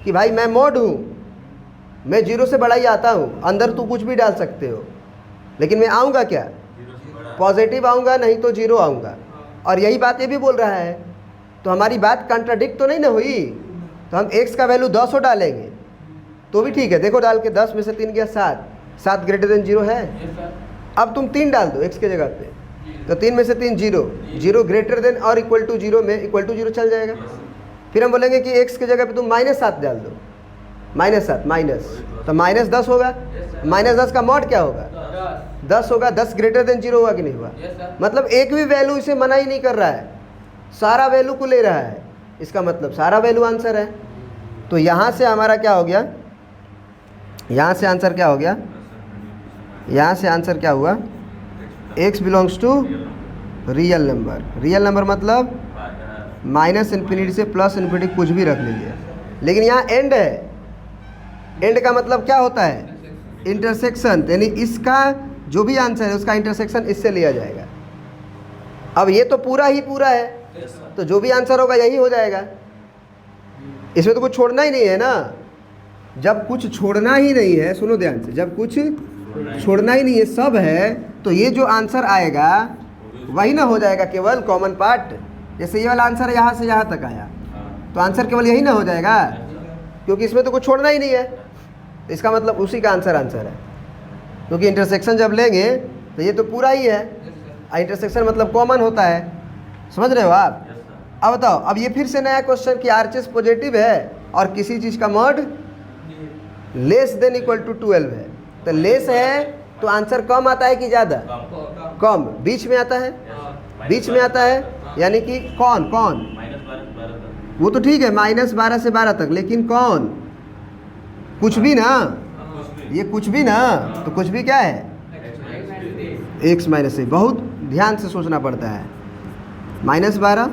कि भाई मैं मॉड हूँ, मैं 0 से बड़ा ही आता हूँ, अंदर तू कुछ भी डाल सकते हो, लेकिन मैं आऊँगा क्या? 0 से बड़ा। पॉजिटिव आऊँगा, नहीं तो 0 आऊँगा। और यही बात ये भी बोल रहा है, तो हमारी बात कंट्राडिक्ट तो नहीं ना हुई। तो हम x का वैल्यू 10 डालेंगे तो भी ठीक है। देखो डाल के 10 में से 3 गया 7, 7 ग्रेटर देन 0 है। अब तुम 3 डाल दो x के जगह पे, तो 3 में से 3 0, 0 ग्रेटर देन और इक्वल टू 0 में इक्वल टू 0 चल जाएगा। फिर हम बोलेंगे कि x के जगह पे तुम -7 डाल दो, -7 माइनस, तो -10 होगा। -10 का मॉड क्या होगा? 10 होगा। 10 ग्रेटर देन 0 हुआ कि नहीं हुआ? मतलब एक भी वैल्यू इसे मना ही नहीं कर रहा है, सारा वैल्यू को ले रहा है। इसका मतलब सारा वैल्यू आंसर है। तो यहाँ से हमारा क्या हो गया? यहाँ से आंसर क्या हो गया? यहाँ से आंसर क्या हुआ? x belongs to real number. Real number मतलब माइनस इन्फिनिटी से प्लस इन्फिनिटी कुछ भी रख लीजिए, लेकिन यहाँ एंड है। एंड का मतलब क्या होता है? इंटरसेक्शन, यानी इसका जो भी आंसर है उसका इंटरसेक्शन इससे लिया जाएगा। अब ये तो पूरा ही पूरा है, तो जो भी आंसर होगा यही हो जाएगा। इसमें तो कुछ छोड़ना ही नहीं है ना। जब कुछ छोड़ना ही नहीं है, सुनो ध्यान से, जब कुछ छोड़ना ही नहीं है, सब है, तो ये जो आंसर आएगा वही ना हो जाएगा केवल कॉमन पार्ट। जैसे ये वाला आंसर यहाँ से यहाँ तक आया, तो आंसर केवल यही ना हो जाएगा, क्योंकि इसमें तो कुछ छोड़ना ही नहीं है। इसका मतलब उसी का आंसर है। क्योंकि इंटरसेक्शन जब लेंगे तो ये तो पूरा ही है, इंटरसेक्शन मतलब कॉमन होता है, समझ रहे हो आप। Yes sir. अब बताओ, अब ये फिर से नया क्वेश्चन कि आरएचएस पॉजिटिव है और किसी चीज़ का mod less than equal to 12 है, तो लेस है तो आंसर कम आता है कि ज़्यादा? कम। कम। बीच में आता है, यस। बीच में आता है, यानी कि कौन कौन? -12 से 12 तक। वो तो ठीक है, -12 से 12 तक, लेकिन कौन? कुछ भी ना, कुछ भी। ये कुछ भी ना, तो कुछ भी क्या है? x माइनस ए। बहुत ध्यान से सोचना पड़ता है। -12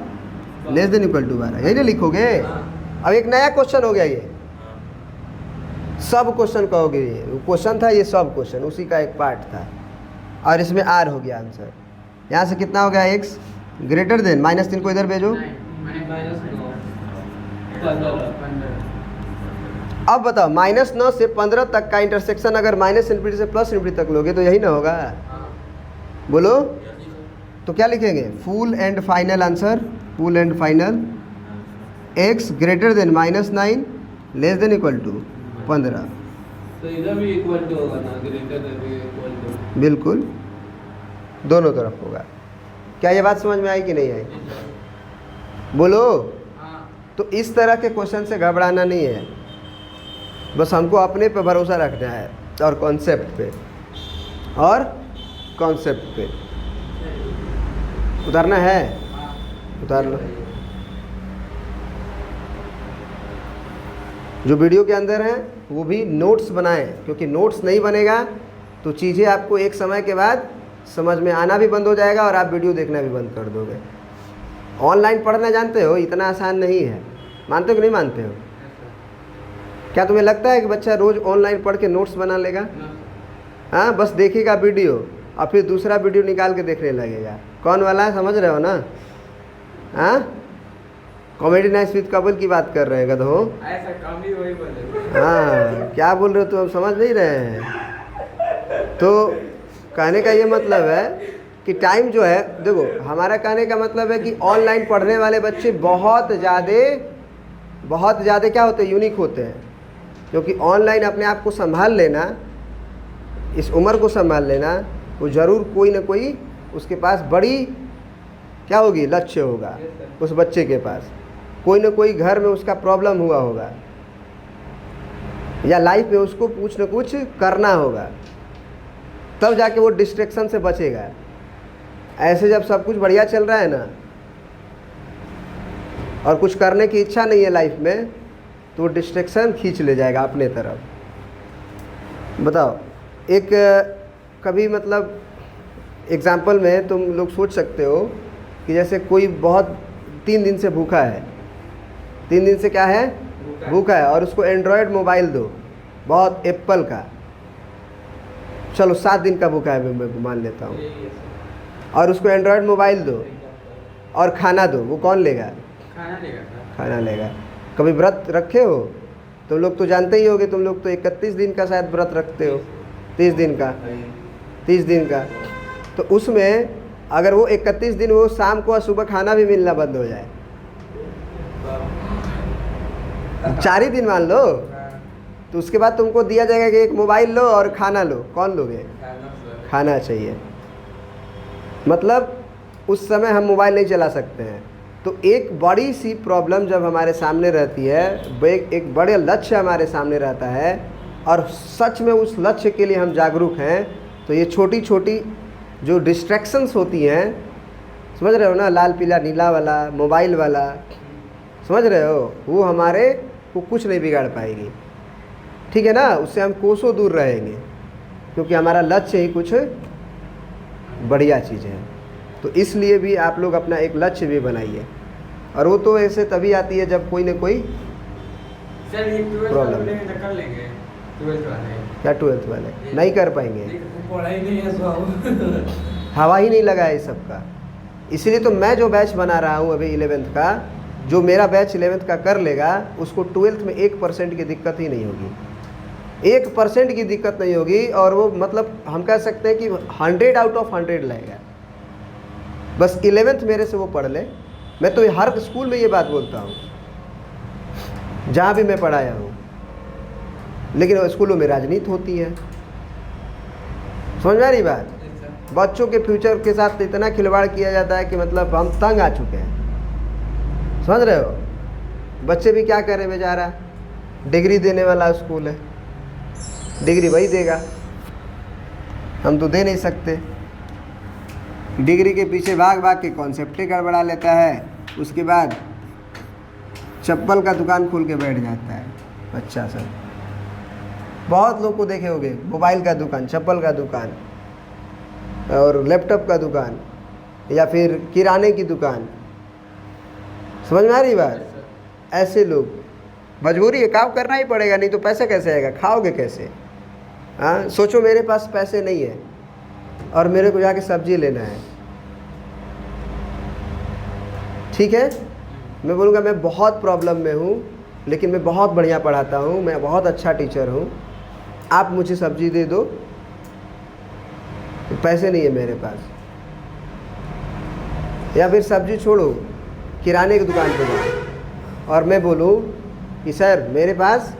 लेस देन इक्वल टू 12, यही ना लिखोगे। अब एक नया क्वेश्चन हो गया ये, सब क्वेश्चन कहोगे, ये क्वेश्चन था, ये सब क्वेश्चन उसी का एक पार्ट था, और इसमें r हो गया आंसर। यहाँ से कितना हो गया? x ग्रेटर देन -3 को इधर भेजो। अब बताओ, -9 से 15 तक का इंटरसेक्शन अगर -∞ से +∞ तक लोगे तो यही ना होगा, बोलो। तो क्या लिखेंगे? Full and final answer, full and final x greater than -9 less than equal to 15। तो इधर भी इक्वल टू होगा ना, ग्रेटर देन भी इक्वल टू। बिल्कुल, दोनों तरफ होगा। क्या ये बात समझ में आई कि नहीं आई? बोलो। तो इस तरह के क्वेश्चन से घबराना नहीं है, बस हमको अपने पे भरोसा रखना है और कॉन्सेप्ट पे, और कॉन्सेप्ट पे उतारना है, उतार लो। जो वीडियो के अंदर है वो भी नोट्स बनाएं, क्योंकि नोट्स नहीं बनेगा तो चीज़ें आपको एक समय के बाद समझ में आना भी बंद हो जाएगा और आप वीडियो देखना भी बंद कर दोगे। ऑनलाइन पढ़ना जानते हो, इतना आसान नहीं है, मानते हो कि नहीं मानते हो? क्या तुम्हें लगता है कि बच्चा रोज़ ऑनलाइन पढ़ के नोट्स बना लेगा? हाँ, बस देखेगा वीडियो और फिर दूसरा वीडियो निकाल के देखने लगेगा। कौन वाला है, समझ रहे हो ना? हाँ, कॉमेडी नाइट्स विद कपिल की बात कर रहे हैं गधो। ऐसा कम ही वही बोले। हाँ, क्या बोल रहे हो तुम, समझ नहीं रहे हैं? तो कहने का ये मतलब है कि टाइम जो है, देखो हमारा कहने का मतलब है कि ऑनलाइन पढ़ने वाले बच्चे बहुत ज़्यादा क्या होते हैं, यूनिक होते हैं। क्योंकि ऑनलाइन अपने आप को संभाल लेना, इस उम्र को संभाल लेना, वो ज़रूर कोई ना कोई उसके पास बड़ी क्या होगी, लक्ष्य होगा। उस बच्चे के पास कोई ना कोई घर में उसका प्रॉब्लम हुआ होगा, या लाइफ में उसको कुछ न कुछ करना होगा, तब जाके वो डिस्ट्रैक्शन से बचेगा। ऐसे जब सब कुछ बढ़िया चल रहा है ना और कुछ करने की इच्छा नहीं है लाइफ में, तो वो डिस्ट्रैक्शन खींच ले जाएगा अपने तरफ। बताओ, एक कभी मतलब एग्जाम्पल में तुम लोग सोच सकते हो कि जैसे कोई बहुत 3 दिन से भूखा है, 3 दिन से क्या है, भूखा है, और उसको एंड्रॉयड मोबाइल दो, बहुत एप्पल का, चलो 7 दिन का भूखा है मैं मान लेता हूँ, और उसको एंड्रॉयड मोबाइल दो और खाना दो, वो कौन लेगा? खाना लेगा। खाना लेगा। कभी व्रत रखे हो? तुम लोग तो जानते ही होगे, तुम लोग तो 31 दिन का शायद व्रत रखते हो, 30 दिन का, 30 दिन का। तो उसमें अगर वो 31 दिन वो शाम को और सुबह खाना भी मिलना बंद हो जाए, 4 ही दिन मान लो, तो उसके बाद तुमको दिया जाएगा कि एक मोबाइल लो और खाना लो, कौन लोगे? खाना चाहिए। मतलब उस समय हम मोबाइल नहीं चला सकते हैं। तो एक बड़ी सी प्रॉब्लम जब हमारे सामने रहती है, एक बड़े लक्ष्य हमारे सामने रहता है और सच में उस लक्ष्य के लिए हम जागरूक हैं, तो ये छोटी छोटी जो डिस्ट्रैक्शंस होती हैं, समझ रहे हो ना, लाल पीला नीला वाला, मोबाइल वाला, समझ रहे हो, वो हमारे को कुछ नहीं बिगाड़ पाएगी, ठीक है ना। उससे हम कोसों दूर रहेंगे, क्योंकि हमारा लक्ष्य ही कुछ बढ़िया चीज़ है। तो इसलिए भी आप लोग अपना एक लक्ष्य भी बनाइए, और वो तो ऐसे तभी आती है जब कोई ना कोई सर ये 12 Problem. वाले तो कर लेंगे, 12 वाले क्या 12th वाले नहीं कर पाएंगे, पढ़ाई नहीं है सब। हवा ही नहीं लगा है इस सब का। इसलिए तो मैं जो बैच बना रहा हूँ अभी 11th का, जो मेरा बैच 11th का कर लेगा उसको 12th में 1% की दिक्कत ही नहीं होगी, 1% की दिक्कत नहीं होगी। और वो मतलब हम कह सकते हैं कि 100 आउट ऑफ 100 लाएगा। बस 11th मेरे से वो पढ़ ले। मैं तो हर स्कूल में ये बात बोलता हूँ जहाँ भी मैं पढ़ाया हूँ, लेकिन स्कूलों में राजनीति होती है, समझ में आ रही बात? बच्चों के फ्यूचर के साथ इतना खिलवाड़ किया जाता है कि मतलब हम तंग आ चुके हैं। समझ रहे हो? बच्चे भी क्या करें बेचारा, डिग्री देने वाला स्कूल है, डिग्री वही देगा, हम तो दे नहीं सकते। डिग्री के पीछे भाग भाग के कॉन्सेप्ट ही गड़बड़ा लेता है, उसके बाद चप्पल का दुकान खोल के बैठ जाता है बच्चा सब। बहुत लोग को देखे होंगे, मोबाइल का दुकान, चप्पल का दुकान और लैपटॉप का दुकान या फिर किराने की दुकान। समझ में आ रही बात? ऐसे लोग, मजबूरी है, काम करना ही पड़ेगा, नहीं तो पैसा कैसे आएगा, खाओगे कैसे? हाँ, सोचो मेरे पास पैसे नहीं है और मेरे को जाके सब्जी लेना है, ठीक है, मैं बोलूँगा मैं बहुत प्रॉब्लम में हूँ लेकिन मैं बहुत बढ़िया पढ़ाता हूँ, मैं बहुत अच्छा टीचर हूँ, आप मुझे सब्जी दे दो, तो पैसे नहीं है मेरे पास। या फिर सब्जी छोड़ो, किराने की दुकान पे जाओ और मैं बोलूँ कि सर मेरे पास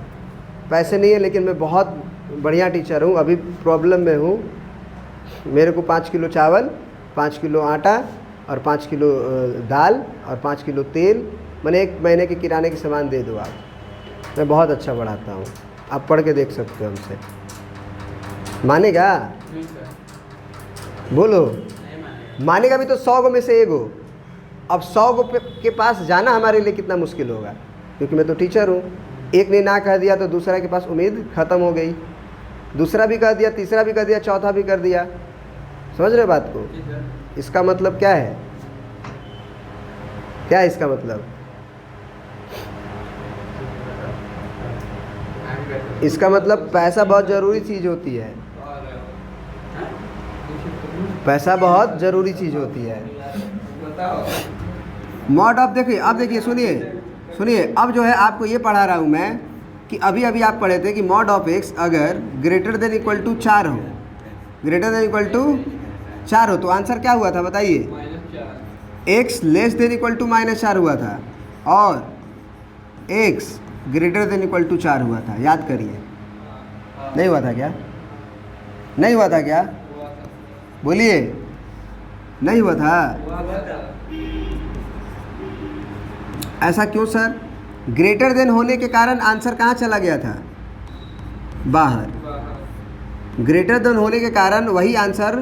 पैसे नहीं है लेकिन मैं बहुत बढ़िया टीचर हूँ, अभी प्रॉब्लम में हूँ, मेरे को 5 किलो चावल, 5 किलो आटा और 5 किलो दाल और 5 किलो तेल, मैंने 1 महीने के किराने के सामान दे दो आप, मैं बहुत अच्छा पढ़ाता हूँ, आप पढ़ के देख सकते हो हमसे। मानेगा? नहीं सर, बोलो। नहीं मानेगा। मानेगा भी तो 100 में से 1 हो। अब 100 के पास जाना हमारे लिए कितना मुश्किल होगा, क्योंकि मैं तो टीचर हूँ। एक ने ना कह दिया तो दूसरा के पास उम्मीद ख़त्म हो गई, दूसरा भी कह दिया, तीसरा भी कर दिया, चौथा भी कर दिया। समझ रहे हो बात को? जी सर। इसका मतलब क्या है? क्या है इसका मतलब? इसका मतलब पैसा बहुत ज़रूरी चीज़ होती है, पैसा बहुत ज़रूरी चीज़ होती है। मॉड ऑफ देखिए, अब देखिए, सुनिए, अब जो है आपको ये पढ़ा रहा हूँ मैं कि अभी अभी आप पढ़े थे कि मॉड ऑफ एक्स अगर ग्रेटर देन इक्वल टू 4 हो, ग्रेटर देन इक्वल टू 4 हो, तो आंसर क्या हुआ था बताइए? -4। X less than equal to -4 हुआ था और x greater than equal to 4 हुआ था। याद करिए, नहीं हुआ था क्या? नहीं हुआ था क्या? बोलिए, नहीं हुआ था? ऐसा क्यों सर? ग्रेटर देन होने के कारण आंसर कहाँ चला गया था? बाहर। ग्रेटर देन होने के कारण वही आंसर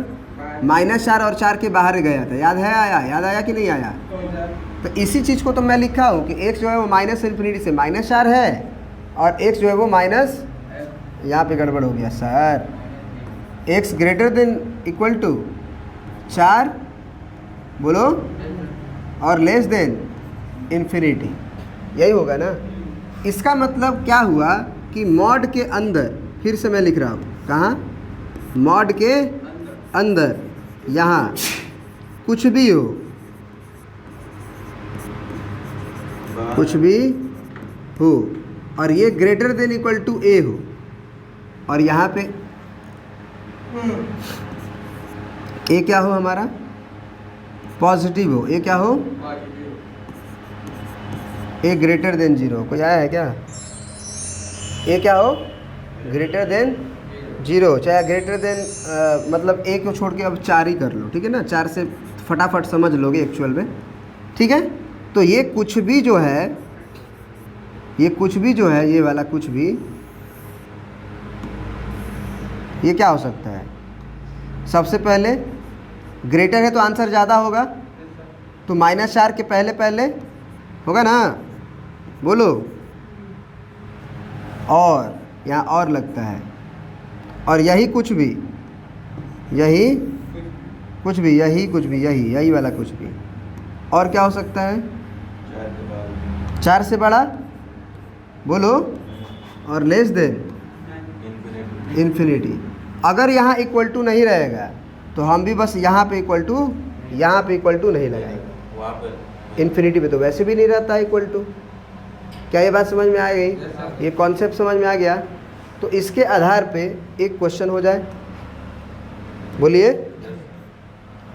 -4 और 4 के बाहर गया था। याद है? आया? याद आया कि नहीं आया? तो इसी चीज़ को तो मैं लिखा हूँ कि x जो है वो -∞ से -4 है और x जो है वो माइनस, यहाँ पे गड़बड़ हो गया sir, x greater than equal to 4 बोलो और लेस देन इन्फिनिटी, यही होगा ना? इसका मतलब क्या हुआ कि मॉड के अंदर, फिर से मैं लिख रहा हूँ, कहाँ? मॉड के अंदर, यहाँ कुछ भी हो, कुछ भी हो और ये greater than equal to a हो और यहाँ पे a क्या हो हमारा? पॉजिटिव हो। a क्या हो? a greater than 0। कोई आया है क्या? a क्या हो? ग्रेटर देन 0, चाहे ग्रेटर देन मतलब a को छोड़ के अब 4 ही कर लो, ठीक है ना? 4 से फटाफट समझ लोगे एक्चुअल में, ठीक है? तो ये कुछ भी जो है, ये कुछ भी जो है, ये वाला कुछ भी, ये क्या हो सकता है? सबसे पहले ग्रेटर है तो आंसर ज़्यादा होगा, तो -4 के पहले पहले होगा ना? बोलो। और यहाँ और लगता है, और यही कुछ भी, यही कुछ भी, यही कुछ भी, यही वाला कुछ भी। और क्या हो सकता है? 4 से बड़ा बोलो और लेस देन इन्फिनिटी। अगर यहाँ इक्वल टू नहीं रहेगा तो हम भी बस यहाँ पे इक्वल टू नहीं लगाएंगे, वहाँ पे इन्फिनिटी पे तो वैसे भी नहीं रहता इक्वल टू। क्या ये बात समझ में आ गई? ये कॉन्सेप्ट समझ में आ गया? तो इसके आधार पे एक क्वेश्चन हो जाए, बोलिए,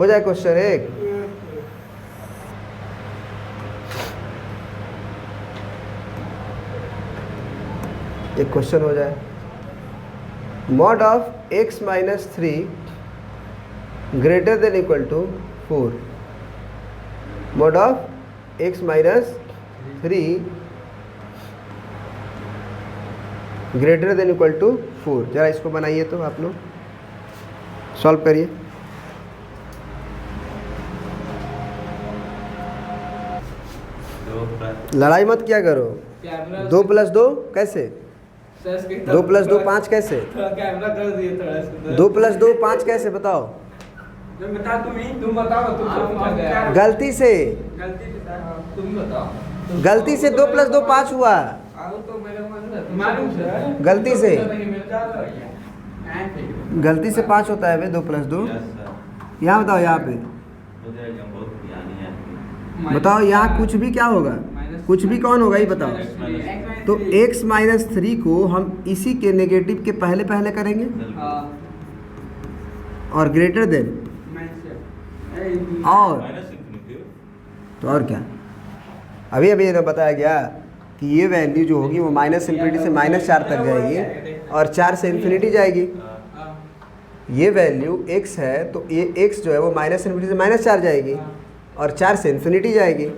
हो जाए क्वेश्चन एक क्वेश्चन हो जाए। Mod of x - 3 greater than equal to 4 mod of x minus 3 greater than equal to 4। जरा इसको बनाइए तो आप लोग सॉल्व करिए। लड़ाई मत क्या करो। कैमरा 2 + 2 कैसे? सर, इसके 2 + 2 5 कैसे? थोड़ा कैमरा कर दिए थोड़ा सा। 2 + 2 5 कैसे बताओ? जो बता तुम्हें तुम बताओ, तुम आप- पूछा आप गया। क्या- गलती से गलती से सर तुम बताओ। गलती से 2 + 2 5 हुआ। आओ तो मेरे मन में मालूम है। गलती से ऐसे गलती से 5 होता है बे 2 + 2। यस सर, यहाँ बताओ, यहाँ पे मुझे एकदम बहुत ज्ञानी है। बताओ यहाँ कुछ भी क्या होगा? कुछ भी कौन होगा ये बताओ। तो x माइनस 3 को हम इसी के नेगेटिव के पहले पहले करेंगे और ग्रेटर देन और माइनस इंफिनिटी तो और क्या। अभी अभी ना बताया गया कि ये वैल्यू जो होगी वो माइनस इन्फिनिटी से -4 तक जाएगी और 4 से इन्फिनिटी जाएगी। ये वैल्यू x है तो ये x जो है वो माइनस इन्फिनिटी से -4 जाएगी और 4 से इन्फिनिटी जाएगी।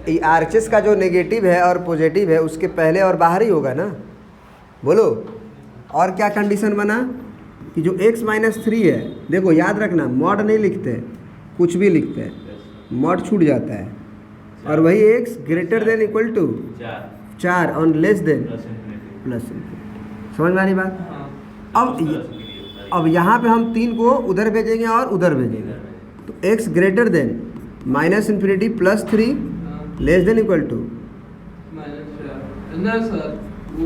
ये आरएचएस का जो नेगेटिव है और पॉजिटिव है उसके पहले और बाहर ही होगा ना। बोलो और क्या कंडीशन बना कि जो x माइनस 3 है, देखो याद रखना मॉड नहीं लिखते, कुछ भी लिखते हैं, मॉड छूट जाता है। और वही x greater than equal to 4 और less than plus infinity. Plus infinity. समझ में आ रही बात? अब यहाँ पे हम 3 को उधर भेजेंगे और उधर भेजेंगे तो x greater than minus infinity plus 3 less than equal to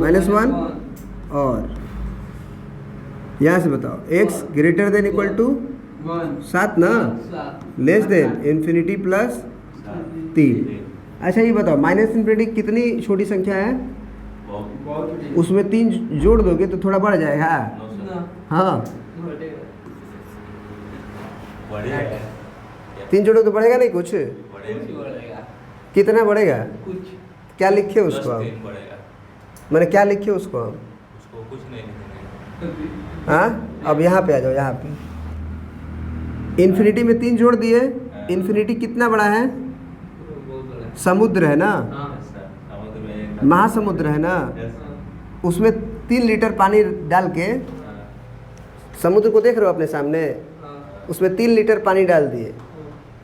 -1 और यहाँ से बताओ x greater than equal to 7 ना, लेस देन इन्फिनिटी प्लस 3। अच्छा ये बताओ माइनस इन्फिनिटी कितनी छोटी संख्या है? बहुत उसमें 3 जोड़ दोगे तो थोड़ा बढ़ जाएगा। हाँ बढ़िया है। 3 जोड़ोगे तो बढ़ेगा नहीं कुछ। बढ़ेगा। कितना बढ़ेगा? कुछ क्या लिखे प्लस उसको हम? 3 बढ़ेगा। मैंने क्या लिखे उसको हम? उसको कुछ नहीं लिखेंगे। हाँ अब यहाँ पे आ जाओ। यहाँ पे इन्फिनिटी में 3 जोड़ दिए। इन्फिनिटी कितना बड़ा है? बहुत बड़ा है। समुद्र है ना, हाँ सर, समुद्र में एक महासमुद्र है ना। यस। उसमें 3 लीटर पानी डाल के, हाँ, समुद्र को देख रहे हो अपने सामने, हाँ उसमें 3 लीटर पानी डाल दिए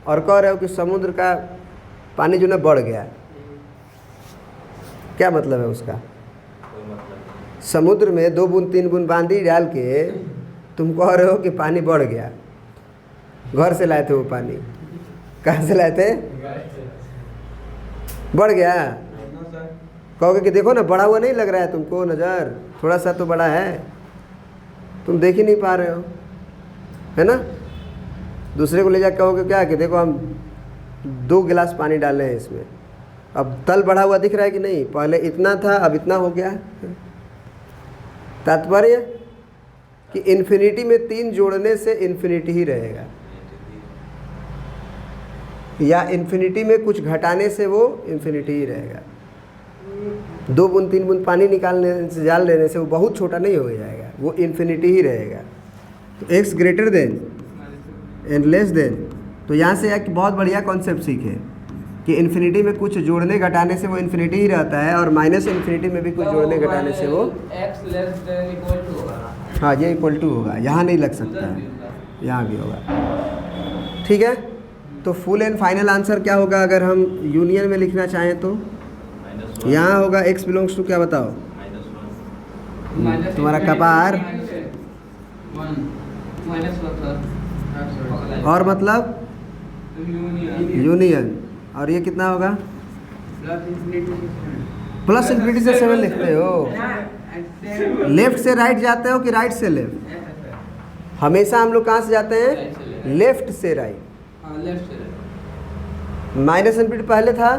और कह रहे हो कि समुद्र का पानी जो ना बढ़ गया। क्या मतलब है उसका? कोई मतलब नहीं। समुद्र में 2 बूंद 3 बूंद बांदी डाल के तुम कह रहे हो कि पानी बढ़ गया। घर से लाए थे वो पानी, कहाँ से लाए थे? बढ़ गया। कहोगे कि देखो ना बड़ा हुआ नहीं लग रहा है तुमको नज़र, थोड़ा सा तो बड़ा है, तुम देख ही नहीं पा रहे हो, है ना। दूसरे को ले जा कहोगे क्या कि देखो हम 2 गिलास पानी डाले हैं इसमें, अब तल बढ़ा हुआ दिख रहा है कि नहीं, पहले इतना था अब इतना हो गया। तात्पर्य कि इन्फिनिटी में 3 जोड़ने से इन्फिनिटी ही रहेगा, या इन्फिनिटी में कुछ घटाने से वो इन्फिनिटी ही रहेगा। 2 बूंद 3 बूंद पानी निकालने से, जाल लेने से वो बहुत छोटा नहीं हो जाएगा, वो इन्फिनिटी ही रहेगा। तो x greater then and less then, तो यहाँ से एक बहुत बढ़िया कॉन्सेप्ट सीखे कि इन्फिनिटी में कुछ जोड़ने घटाने से वो इन्फिनिटी ही रहता है, और माइनस इन्फिनिटी में भी कुछ जोड़ने घटाने से वो x less than equal to होगा। हाँ ये इक्वल टू होगा। यहाँ नहीं लग सकता उधर भी है, होगा। यहाँ भी होगा। ठीक है, तो फुल एंड फाइनल आंसर क्या होगा अगर हम यूनियन में लिखना चाहें तो? -1 यहाँ होगा x बिलोंग्स टू क्या बताओ? -1 तुम्हारा कपार और मतलब यूनियन, और ये कितना होगा? प्लस इन्फिनिटी से 7 लिखते हो। लेफ्ट से राइट जाते हो कि राइट से लेफ्ट? हमेशा हम लोग कहाँ से जाते हैं? लेफ्ट से राइट। माइनस इन्फिनिटी पहले था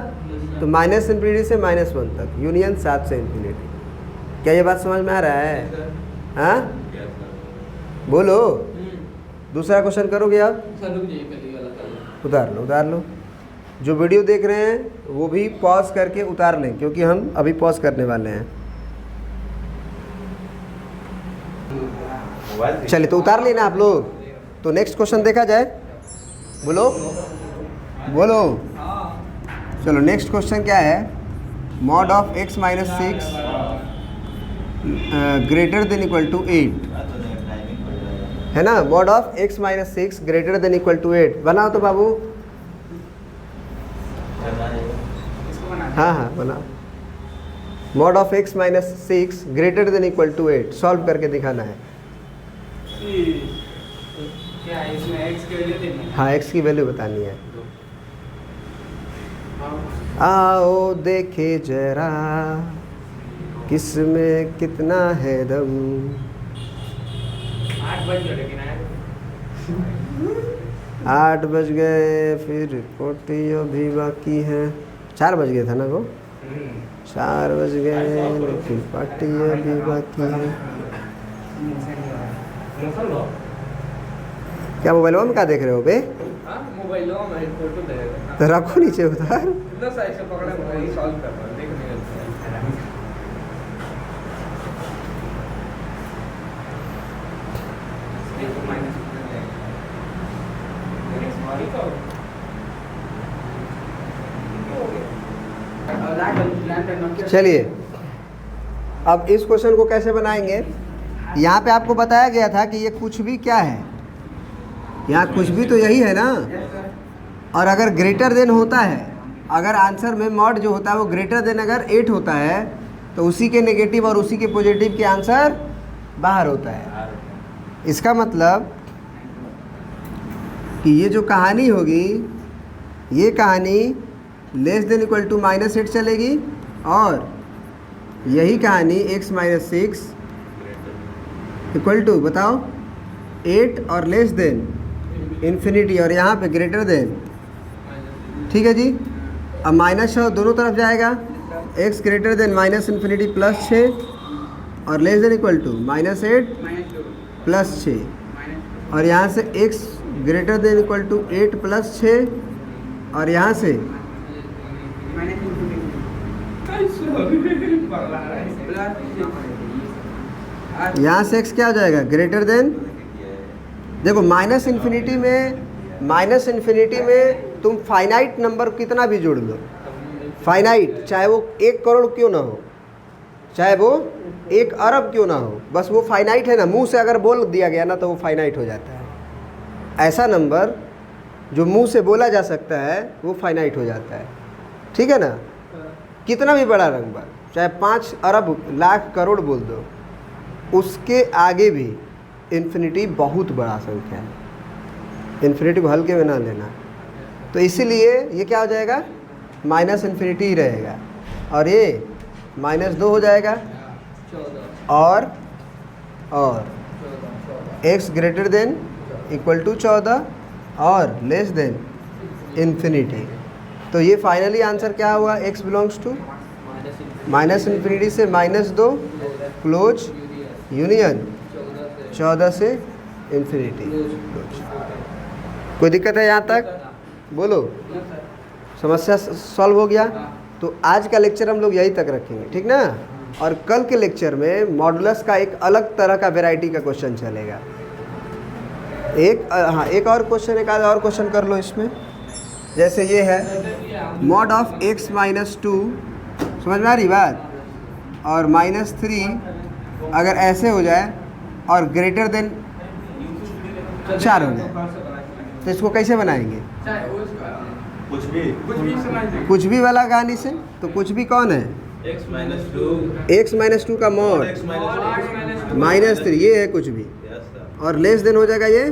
तो माइनस इन्फिनिटी से -1 तक, यूनियन 7 से इन्फिनिटी। क्या ये बात समझ में आ रहा है? हाँ बोलो। दूसरा क्वेश्चन करोगे आप? उतार लो। जो वीडियो देख रहे हैं वो भी पॉज करके उतार लें, क्योंकि हम अभी पॉज करने वाले हैं। मोबाइल चलिए तो उतार लेना आप लोग। तो नेक्स्ट क्वेश्चन देखा जाए। बोलो बोलो। चलो नेक्स्ट क्वेश्चन क्या है? Mod of x minus 6 greater than equal to 8 है ना। Mod of x minus 6 greater than equal to 8 बनाओ तो बाबू। हाँ हाँ बनाओ। Mod of x minus 6 greater than equal to 8 solve करके दिखाना है। क्या है इसमें x की वैल्यू देनी है? हाँ x की वैल्यू बतानी है। आओ देखे जरा किसमें कितना है दम। 8 बज गए लेकिन आए 8 बज गए, फिर पोटियो भी बाकी है। 4 बज गए था ना वो। 4 बज गए लेकिन पार्टियाँ भी बाकी है। क्या मोबाइल में क्या देख रहे हो बे? मोबाइल में फोटो देगा तो रखो नीचे उधर। ना साइड से पकड़े मोबाइल सॉल्व कर रहा देख नहीं चलिए अब इस क्वेश्चन को कैसे बनाएंगे। यहाँ पे आपको बताया गया था कि ये कुछ भी क्या है, यहाँ कुछ भी तो यही है ना। और अगर ग्रेटर देन होता है, अगर आंसर में मॉड जो होता है वो ग्रेटर देन अगर 8 होता है तो उसी के नेगेटिव और उसी के पॉजिटिव के आंसर बाहर होता है। इसका मतलब कि ये जो कहानी होगी, ये कहानी लेस देन इक्वल टू -8 चलेगी और यही कहानी x माइनस 6 इक्वल टू बताओ 8 और लेस देन इन्फिनिटी और यहाँ पे ग्रेटर देन। ठीक है जी। अब -6 दोनों तरफ जाएगा। x greater than -minus infinity plus 6 और less than equal to -8 plus 6 और यहाँ से x greater than equal to 8 plus 6 और यहाँ से यहाँ से x क्या हो जाएगा? Greater than. देखो -इन्फिनिटी में तुम फाइनाइट नंबर कितना भी जोड़ लो, फाइनाइट, चाहे वो 1 करोड़ क्यों ना हो, चाहे वो 1 अरब क्यों ना हो, बस वो फाइनाइट है ना। मुंह से अगर बोल दिया गया ना तो वो फाइनाइट हो जाता है। ऐसा नंबर जो मुंह से बोला जा सकता है वो फाइनाइट हो जाता है। ठीक है ना। कितना भी बड़ा नंबर, चाहे 5 अरब लाख करोड़ बोल दो, उसके आगे भी इन्फिनिटी बहुत बड़ा संख्या है। इन्फिनिटी को हल्के में ना लेना। तो इसीलिए ये क्या हो जाएगा? -इन्फिनिटी ही रहेगा और ये -2 हो जाएगा और x greater than equal to 14 और लेस देन इन्फिनिटी। तो ये फाइनली आंसर क्या हुआ? x बिलोंग्स टू -इन्फिनिटी से -2 क्लोज यूनियन 14 से इन्फिनिटी क्लोज। कोई दिक्कत है यहाँ तक? बोलो। समस्या सॉल्व हो गया? तो आज का लेक्चर हम लोग यही तक रखेंगे, ठीक ना। और कल के लेक्चर में मॉडुलस का एक अलग तरह का वैरायटी का क्वेश्चन चलेगा। एक और क्वेश्चन, एक आधा और क्वेश्चन कर लो इसमें। जैसे ये है मॉड ऑफ x माइनस 2, समझ में आ रही बात, और -3 अगर ऐसे हो जाए और ग्रेटर देन 4 हो जाए तो इसको कैसे बनाएंगे? कुछ भी वाला कहानी से। तो कुछ भी कौन है? x माइनस 2 का मॉड -3, ये है कुछ भी। और लेस देन हो जाएगा ये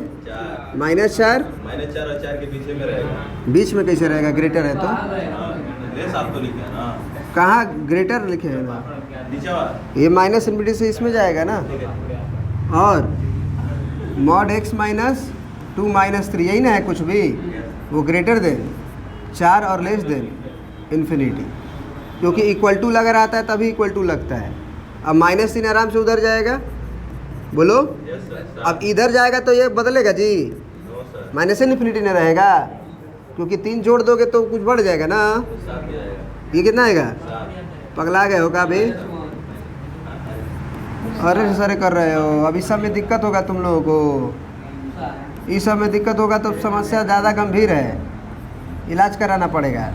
-4 और 4 के पीछे में रहेगा। बीच में कैसे रहेगा? ग्रेटर है तो लेस आप तो लिखे हैं ना। कहाँ ग्रेटर लिखे हैं ना? नीचे वाला ये -इन्फिनिटी से इसमें जाएगा ना। और मॉड x माइनस 2 -3 यही ना है कुछ भी, वो ग्रेटर देन 4 और लेस देन इन्फिनिटी, क्योंकि इक्वल टू अगर आता है तभी इक्वल टू लगता है। अब -3 आराम से उधर जाएगा। बोलो। अब इधर जाएगा तो ये बदलेगा जी, -इन्फिनिटी नहीं रहेगा, क्योंकि 3 जोड़ दोगे तो कुछ बढ़ जाएगा ना। ये कितना आएगा? पगला गए हो का भी? अरे सरे कर रहे हो, अब इस सब में दिक्कत होगा तुम लोगों को। इस सब में दिक्कत होगा तो समस्या ज़्यादा गंभीर है, इलाज कराना पड़ेगा।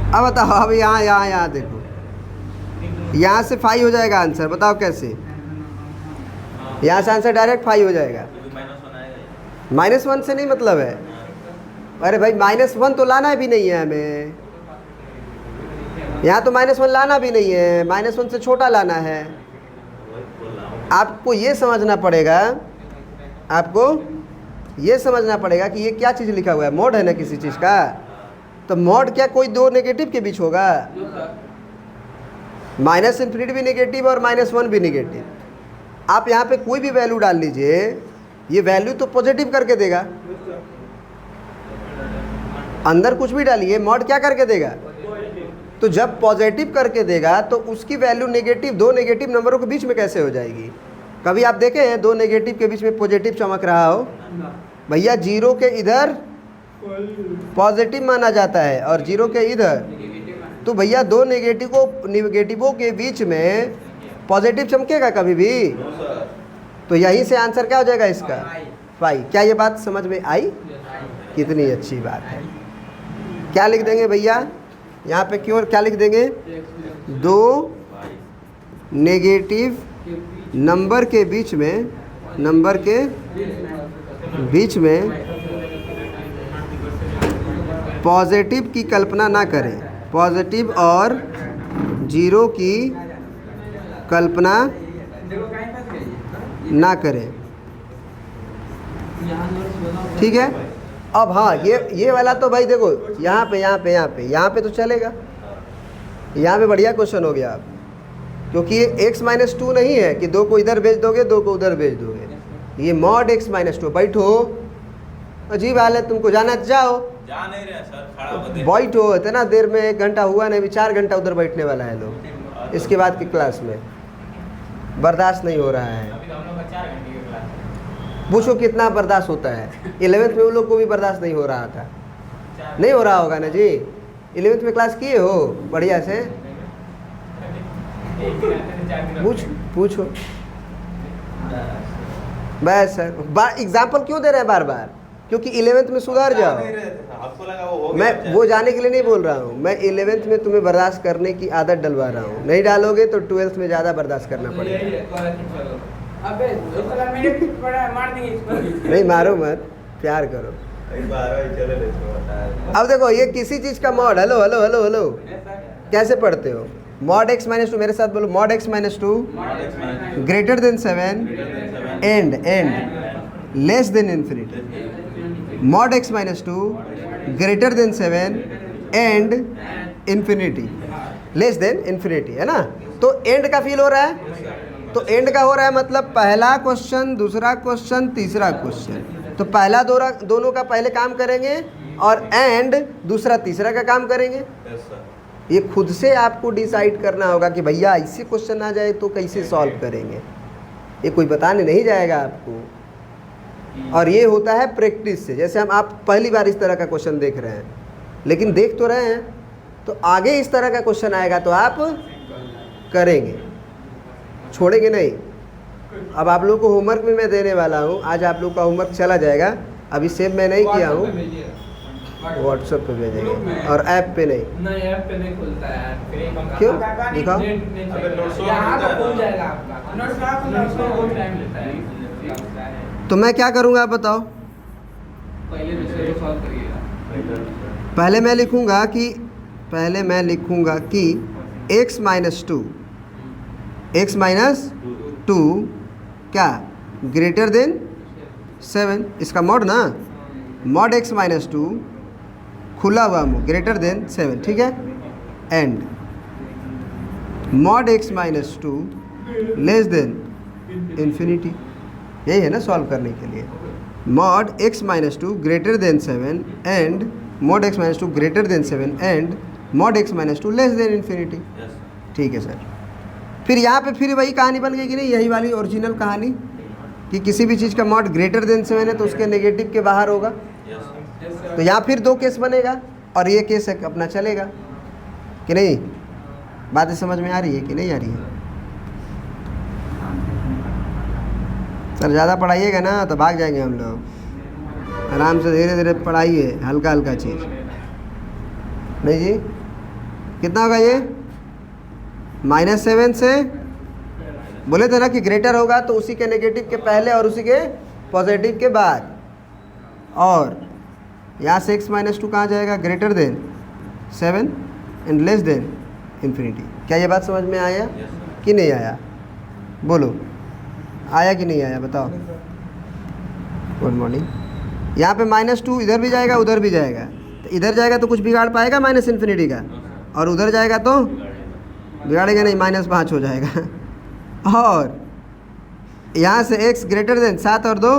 अब बताओ, अब यहाँ देखो, यहाँ से 5 हो जाएगा आंसर, बताओ कैसे? यहाँ से आंसर डायरेक्ट 5 हो जाएगा। -1 से नहीं मतलब है। अरे भाई -1 तो लाना भी नहीं है हमें, यहाँ तो -1 लाना भी नहीं है, -1 से छोटा लाना है। आपको ये समझना पड़ेगा, आपको ये समझना पड़ेगा कि ये क्या चीज़ लिखा हुआ है, मॉड है ना किसी चीज़ का। तो मॉड क्या कोई दो नेगेटिव के बीच होगा? -∞ भी नेगेटिव और -1 भी नेगेटिव। आप यहाँ पे कोई भी वैल्यू डाल लीजिए, ये वैल्यू तो पॉजिटिव करके देगा। अंदर कुछ भी डालिए, मॉड क्या करके देगा? तो जब पॉजिटिव करके देगा तो उसकी वैल्यू नेगेटिव, दो नेगेटिव नंबरों के बीच में कैसे हो जाएगी? कभी आप देखे हैं दो नेगेटिव के बीच में पॉजिटिव चमक रहा हो? भैया 0 के इधर पॉजिटिव माना जाता है और 0 के इधर, तो भैया दो नेगेटिवों के बीच में पॉजिटिव चमकेगा कभी भी? तो यहीं से आंसर क्या हो जाएगा इसका? 5। क्या ये बात समझ में आई? कितनी अच्छी बात है। क्या लिख देंगे भैया यहाँ पे? क्यों क्या लिख देंगे? दो नेगेटिव नंबर के बीच में पॉजिटिव की कल्पना ना करें, पॉजिटिव और 0 की कल्पना ना करें। ठीक है। अब हाँ, ये वाला तो भाई देखो, यहाँ पे तो चलेगा, यहाँ पे बढ़िया क्वेश्चन हो गया। क्योंकि ये x-2 नहीं है कि 2 को इधर भेज दोगे 2 को उधर भेज दोगे। ये मॉड x-2। बैठो, अजीब हाल है, तुमको जाना जाओ। जा नहीं रहे सर, खड़ा होते। बैठो, इतना देर में 1 घंटा हुआ नहीं, 4 घंटा उधर बैठने वाला है लोग। इसके बाद की क्लास में बर्दाश्त नहीं हो रहा है। पूछो कितना बर्दाश्त होता है। 11th में उन लोग को भी बर्दाश्त नहीं हो रहा था, नहीं हो रहा होगा ना जी? 11th में क्लास किए हो बढ़िया से? पूछो बस सर, एग्जाम्पल क्यों दे रहे हैं बार बार? क्योंकि 11th में सुधार जाओ। आपको लगा वो मैं वो जाने के लिए नहीं बोल रहा हूँ, मैं 11th में तुम्हें बर्दाश्त करने की आदत डलवा रहा हूँ। नहीं डालोगे तो 12th में ज़्यादा बर्दाश्त करना पड़ेगा। मार देंगे इसको। नहीं मारो मत, प्यार करो। अब देखो, ये किसी चीज़ का मॉड, हेलो कैसे पढ़ते हो? मॉड x-2, मेरे साथ बोलो, mod x-2 greater than 7 and less then infinity. Mod x-2 greater than 7 and infinity, less than infinity, है ना? तो एंड का फील हो रहा है, तो एंड का हो रहा है मतलब पहला क्वेश्चन, दूसरा क्वेश्चन, तीसरा क्वेश्चन। तो पहला दोनों का पहले काम करेंगे और एंड दूसरा तीसरा का काम करेंगे। ये खुद से आपको डिसाइड करना होगा कि भैया ऐसे क्वेश्चन आ जाए तो कैसे सॉल्व करेंगे। ये कोई बताने नहीं जाएगा आपको। और ये होता है प्रैक्टिस से। जैसे आप पहली बार इस तरह का क्वेश्चन देख रहे हैं, लेकिन देख तो रहे हैं, तो आगे इस तरह का क्वेश्चन आएगा तो आप करेंगे, छोड़ेंगे नहीं। अब आप लोगों को होमवर्क भी मैं देने वाला हूँ। आज आप लोग का होमवर्क चला जाएगा, अभी सेव मैं नहीं किया हूँ, व्हाट्सएप पे भेजेंगे और ऐप पे नहीं। ऐप पे नहीं खुलता है। क्यों? दिखाओ। तो मैं क्या करूँगा आप बताओ? पहले मैं लिखूँगा कि x-2 क्या ग्रेटर देन 7, इसका मॉड ना, मॉड x-2 खुला हुआ मुँह ग्रेटर देन 7, ठीक है? And mod x-2 less than infinity. यही है ना सॉल्व करने के लिए। Mod x-2 greater than 7 and mod x-2 greater than 7 and mod x-2 less than infinity. ठीक है सर। फिर यहाँ पे फिर वही कहानी बन गई कि नहीं, यही वाली ओरिजिनल कहानी कि किसी भी चीज़ का मॉड ग्रेटर देन 7 है तो उसके नेगेटिव के बाहर होगा। तो यहाँ फिर 2 केस बनेगा और ये केस अपना चलेगा कि नहीं? बातें समझ में आ रही है कि नहीं आ रही है? सर ज़्यादा पढ़ाइएगा ना तो भाग जाएंगे हम लोग। आराम से धीरे धीरे पढ़ाइए, हल्का हल्का चीज़। नहीं जी, कितना होगा ये? -7 से बोले थे ना कि ग्रेटर होगा तो उसी के नेगेटिव के पहले और उसी के पॉजिटिव के बाद। और यहाँ से x - 2 कहाँ जाएगा? Greater than 7 and less then infinity. क्या ये बात समझ में आया कि नहीं आया? बोलो, आया कि नहीं आया बताओ। Good morning. यहाँ पे -2 इधर भी जाएगा उधर भी जाएगा, तो इधर जाएगा तो कुछ बिगाड़ पाएगा माइनस इन्फिनिटी का, और उधर जाएगा तो बिगाड़ेगा नहीं, -5 हो जाएगा। और यहाँ से x ग्रेटर देन 7 और 2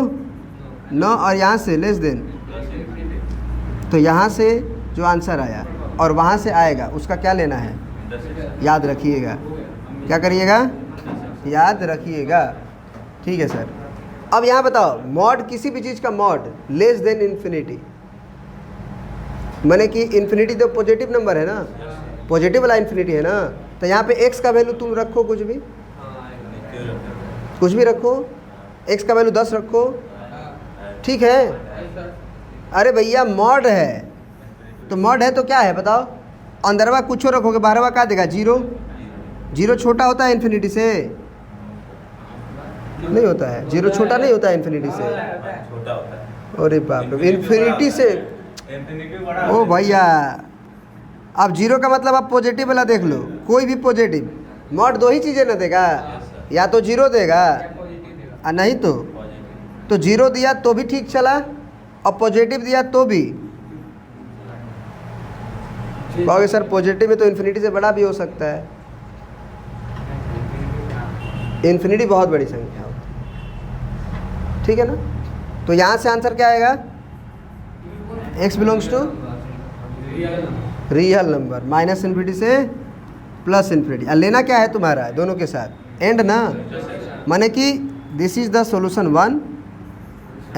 9, और यहाँ से लेस देन, तो यहाँ से जो आंसर आया और वहाँ से आएगा उसका क्या लेना है? याद रखिएगा। क्या करिएगा? याद रखिएगा। ठीक है सर। अब यहाँ बताओ, मॉड किसी भी चीज़ का मॉड लेस देन इन्फिनिटी, माने कि इन्फिनिटी तो पॉजिटिव नंबर है ना, पॉजिटिव वाला इन्फिनिटी है ना, तो यहाँ पे x का वैल्यू तुम रखो कुछ भी रखो, x का वैल्यू 10 रखो, ठीक है। अरे भैया मॉड है तो मॉड है तो क्या है बताओ? अंदरवा कुछ रखोगे, बाहरवा क्या देगा? 0। 0 छोटा होता है इन्फिनिटी से? नहीं होता है, 0 छोटा नहीं होता है इन्फिनिटी से। छोटा होता है। अरे बाप रे, इन्फिनिटी से ओ भैया। अब 0 का मतलब आप पॉजिटिव वाला देख लो, कोई भी पॉजिटिव। मॉड 2 ही चीज़ें ना देगा, या तो 0 देगा और नहीं तो 0 दिया तो भी ठीक चला, और पॉजिटिव दिया तो भी। कहोगे सर पॉजिटिव में तो इन्फिनिटी से बड़ा भी हो सकता है। इन्फिनिटी बहुत बड़ी संख्या होती है, ठीक है ना। तो यहाँ से आंसर क्या आएगा? x belongs to real number, minus infinity से प्लस इन्फिनिटी। और लेना क्या है तुम्हारा? दोनों के साथ एंड ना, माने कि this is the solution 1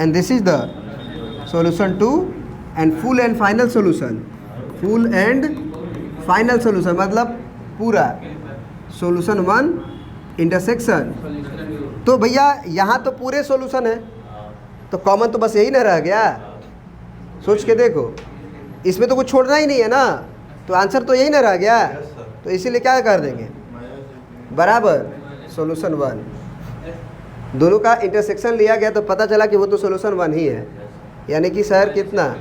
and this is the solution 2 and full and final solution. Full and final solution मतलब पूरा सॉल्यूशन 1 इंटरसेक्शन। तो भैया यहाँ तो पूरे सॉल्यूशन है, तो कॉमन तो बस यही ना रह गया। सोच के देखो, इसमें तो कुछ छोड़ना ही नहीं है ना, तो आंसर तो यही ना रह गया। तो इसीलिए क्या कर देंगे? बराबर सॉल्यूशन 1। दोनों का इंटरसेक्शन लिया गया तो पता चला कि वो तो सॉल्यूशन 1 ही है। यानी कि सर कितना?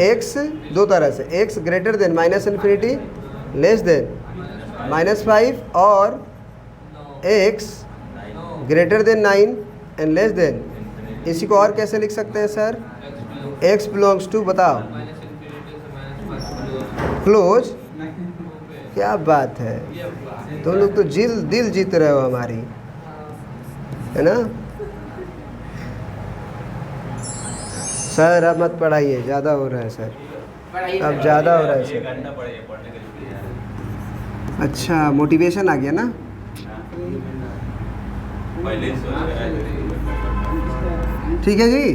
x दो तरह से, x greater than minus infinity less than -5, और x greater than 9 and less then. इसी को और कैसे लिख सकते हैं सर? x बिलोंग्स टू, बताओ, क्लोज। क्या बात है, तुम लोग तो दिल जीत रहे हो हमारी, है ना। सर अब मत पढ़ाइए, ज़्यादा हो रहा है सर, अब ज़्यादा हो रहा है सर। अच्छा मोटिवेशन आ गया ना। ठीक है जी।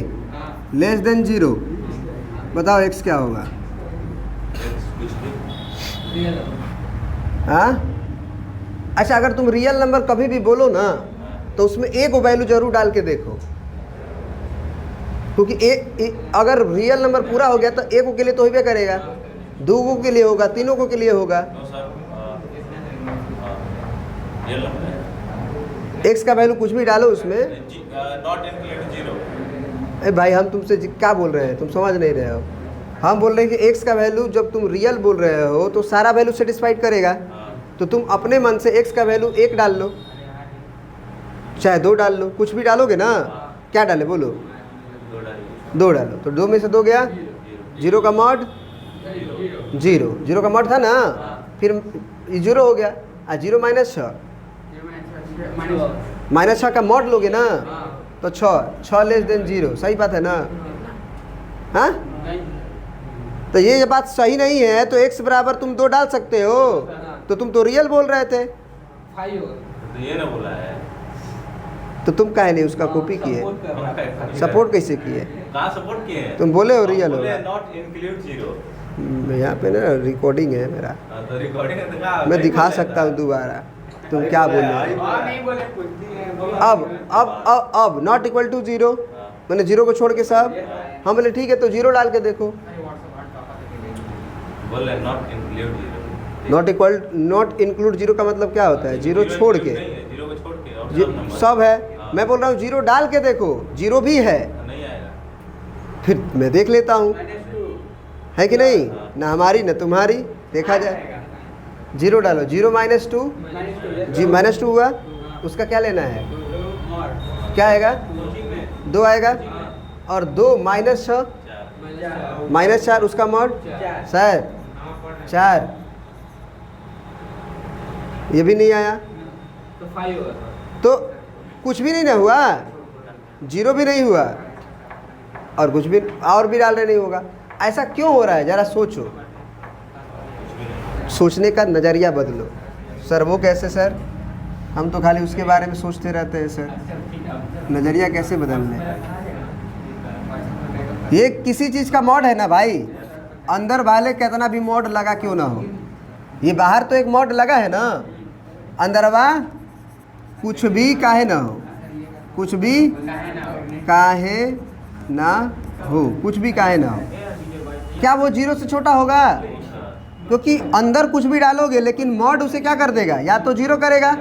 लेस देन 0, बताओ x क्या होगा? हाँ अच्छा, अगर तुम रियल नंबर कभी भी बोलो ना तो उसमें एक वैल्यू जरूर डाल के देखो, क्योंकि अगर रियल नंबर पूरा हो गया तो एक के लिए तो ही करेगा, 2 के लिए होगा, 3 के लिए होगा। x का वैल्यू कुछ भी डालो उसमें। Not include 0। अरे भाई हम तुमसे क्या बोल रहे हैं, तुम समझ नहीं रहे हो। हम बोल रहे हैं कि x का वैल्यू जब तुम रियल बोल रहे हो तो सारा वैल्यू सेटिस्फाइड करेगा। तो तुम अपने मन से x का वैल्यू 1 डाल लो, चाहे 2 डाल लो, कुछ भी डालोगे ना। क्या डाले बोलो? 2 डालो। तो 2 में से 2 गया, 0 का मॉड 0 का मॉड था ना, फिर 0 हो गया, 0 -6, -6 का मॉड लोगे ना तो 6 लेस देन 0। सही बात है ना? हाँ तो ये बात सही नहीं है, तो x बराबर तुम 2 डाल सकते हो, तो तुम तो रियल बोल रहे थे। तो ये ना बोला है, तो तुम काहे नहीं उसका कॉपी किए? सपोर्ट कैसे किए? कहाँ सपोर्ट किए हैं? तुम बोले हो रियल हो। Not include 0। यहाँ पे ना रिकॉर्डिंग है मेरा, तो रिकॉर्डिंग है तो कहाँ? मैं दिखा सकता हूँ दोबारा। तुम क्या बोल रहे हो? अब नॉट इक्वल टू 0, मैंने 0 को छोड़ के सब। हम बोले ठीक है तो जीरो डाल के देखो। बोल रहे not include zero. Not include zero का मतलब क्या होता है? जीरो छोड़ के, जीरो को छोड़ के और सब नंबर सब है। मैं बोल रहा हूँ जीरो डाल के देखो, जीरो भी है, नहीं आएगा। फिर मैं देख लेता हूँ, है कि नहीं? ना हमारी ना तुम्हारी, देखा जाए। जीरो डालो, जीरो -2 जी -2 हुआ, उसका क्या लेना है? क्या आएगा? 2 आएगा। और 2 -6 -4 उसका मॉड सर 4, ये भी नहीं आया तो 5 होगा। तो कुछ भी नहीं ना हुआ, जीरो भी नहीं हुआ और कुछ भी और भी डालने नहीं होगा। ऐसा क्यों हो रहा है? ज़रा सोचो, सोचने का नज़रिया बदलो। सर वो कैसे सर? हम तो खाली उसके बारे में सोचते रहते हैं सर, नज़रिया कैसे बदलने? ये किसी चीज़ का मॉड है ना भाई, अंदर वाले कितना भी मॉड लगा क्यों ना हो, ये बाहर तो एक मॉड लगा है ना, अंदरवा कुछ भी काहे ना हो, कुछ भी काहे ना हो, कुछ भी काहे ना हो। क्या वो जीरो से छोटा होगा? क्योंकि अंदर कुछ भी डालोगे लेकिन मॉड उसे क्या कर देगा? या तो जीरो करेगा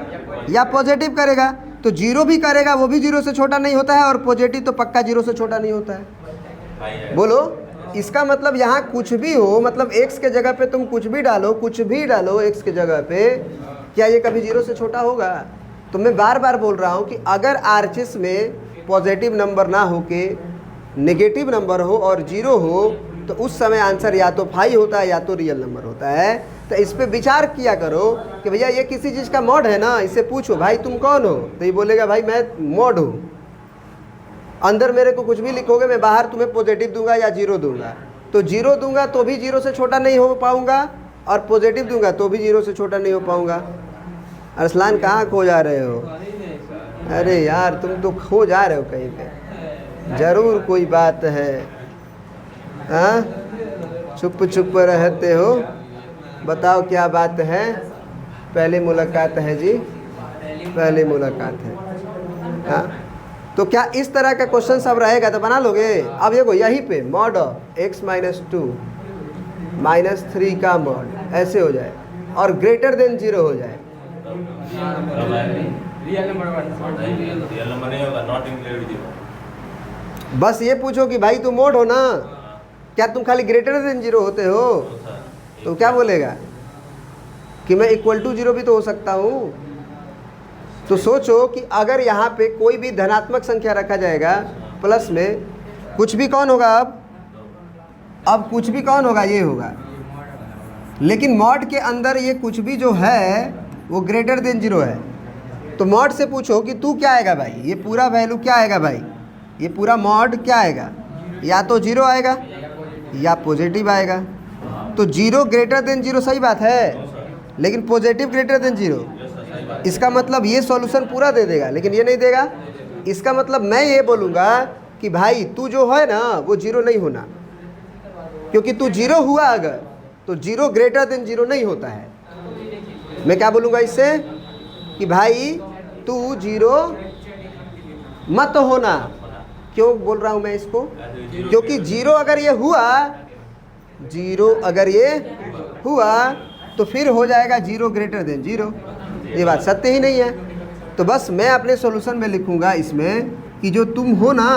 या पॉजिटिव करेगा। तो जीरो भी करेगा वो भी जीरो से छोटा नहीं होता है, और पॉजिटिव तो पक्का जीरो से छोटा नहीं होता है। बोलो, इसका मतलब यहाँ कुछ भी हो, मतलब x के जगह पे तुम कुछ भी डालो, कुछ भी डालो x के जगह पे, क्या ये कभी जीरो से छोटा होगा? तो मैं बार बार बोल रहा हूँ कि अगर आरएचएस में पॉजिटिव नंबर ना हो के नेगेटिव नंबर हो और जीरो हो, तो उस समय आंसर या तो 5 होता है या तो रियल नंबर होता है। तो इस पे विचार किया करो कि भैया ये किसी चीज़ का मॉड है ना, इससे पूछो भाई तुम कौन हो, तो ये बोलेगा भाई मैं मॉड हूँ। अंदर मेरे को कुछ भी लिखोगे, मैं बाहर तुम्हें पॉजिटिव दूंगा या जीरो दूंगा। तो जीरो दूंगा तो भी जीरो से छोटा नहीं हो पाऊंगा, और पॉजिटिव दूंगा तो भी जीरो से छोटा नहीं हो पाऊंगा। अरसलान कहाँ खो जा रहे हो? अरे यार तुम तो खो जा रहे हो कहीं पे, ज़रूर कोई बात है। हाँ, चुप चुप रहते हो, बताओ क्या बात है? पहली मुलाकात है जी, पहली मुलाकात है। हाँ, तो क्या इस तरह का क्वेश्चन सब रहेगा तो बना लोगे? अब देखो यहीं पे मॉड x -2 -3 का मॉड ऐसे हो जाए और ग्रेटर देन 0 हो जाए। रियल नंबर नहीं होगा, नॉट इंक्लूड जीरो। बस ये पूछो कि भाई तुम मॉड हो ना, क्या तुम खाली ग्रेटर देन 0 होते हो? तो क्या बोलेगा कि मैं =0 भी तो हो सकता हूँ। तो सोचो कि अगर यहाँ पे कोई भी धनात्मक संख्या रखा जाएगा प्लस में, कुछ भी कौन होगा? अब कुछ भी कौन होगा? ये होगा। लेकिन मॉड के अंदर ये कुछ भी जो है वो ग्रेटर देन 0 है। तो मॉड से पूछो कि तू क्या आएगा भाई, ये पूरा वैल्यू क्या आएगा भाई, ये पूरा मॉड क्या आएगा? या तो 0 आएगा या पॉजिटिव आएगा। तो 0 ग्रेटर देन 0 सही बात है, लेकिन पॉजिटिव ग्रेटर देन 0, इसका मतलब ये सॉल्यूशन पूरा दे देगा, लेकिन ये नहीं देगा। इसका मतलब मैं ये बोलूँगा कि भाई तू जो है ना वो 0 नहीं होना, क्योंकि तू 0 हुआ अगर तो 0 ग्रेटर देन 0 नहीं होता है। मैं क्या बोलूँगा इससे कि भाई तू 0 मत होना। क्यों बोल रहा हूँ मैं इसको? क्योंकि 0 अगर ये हुआ, 0 अगर ये हुआ तो फिर हो जाएगा 0 ग्रेटर देन 0। ये बात सत्य ही नहीं है। तो बस मैं अपने सॉल्यूशन में लिखूंगा इसमें कि जो तुम हो ना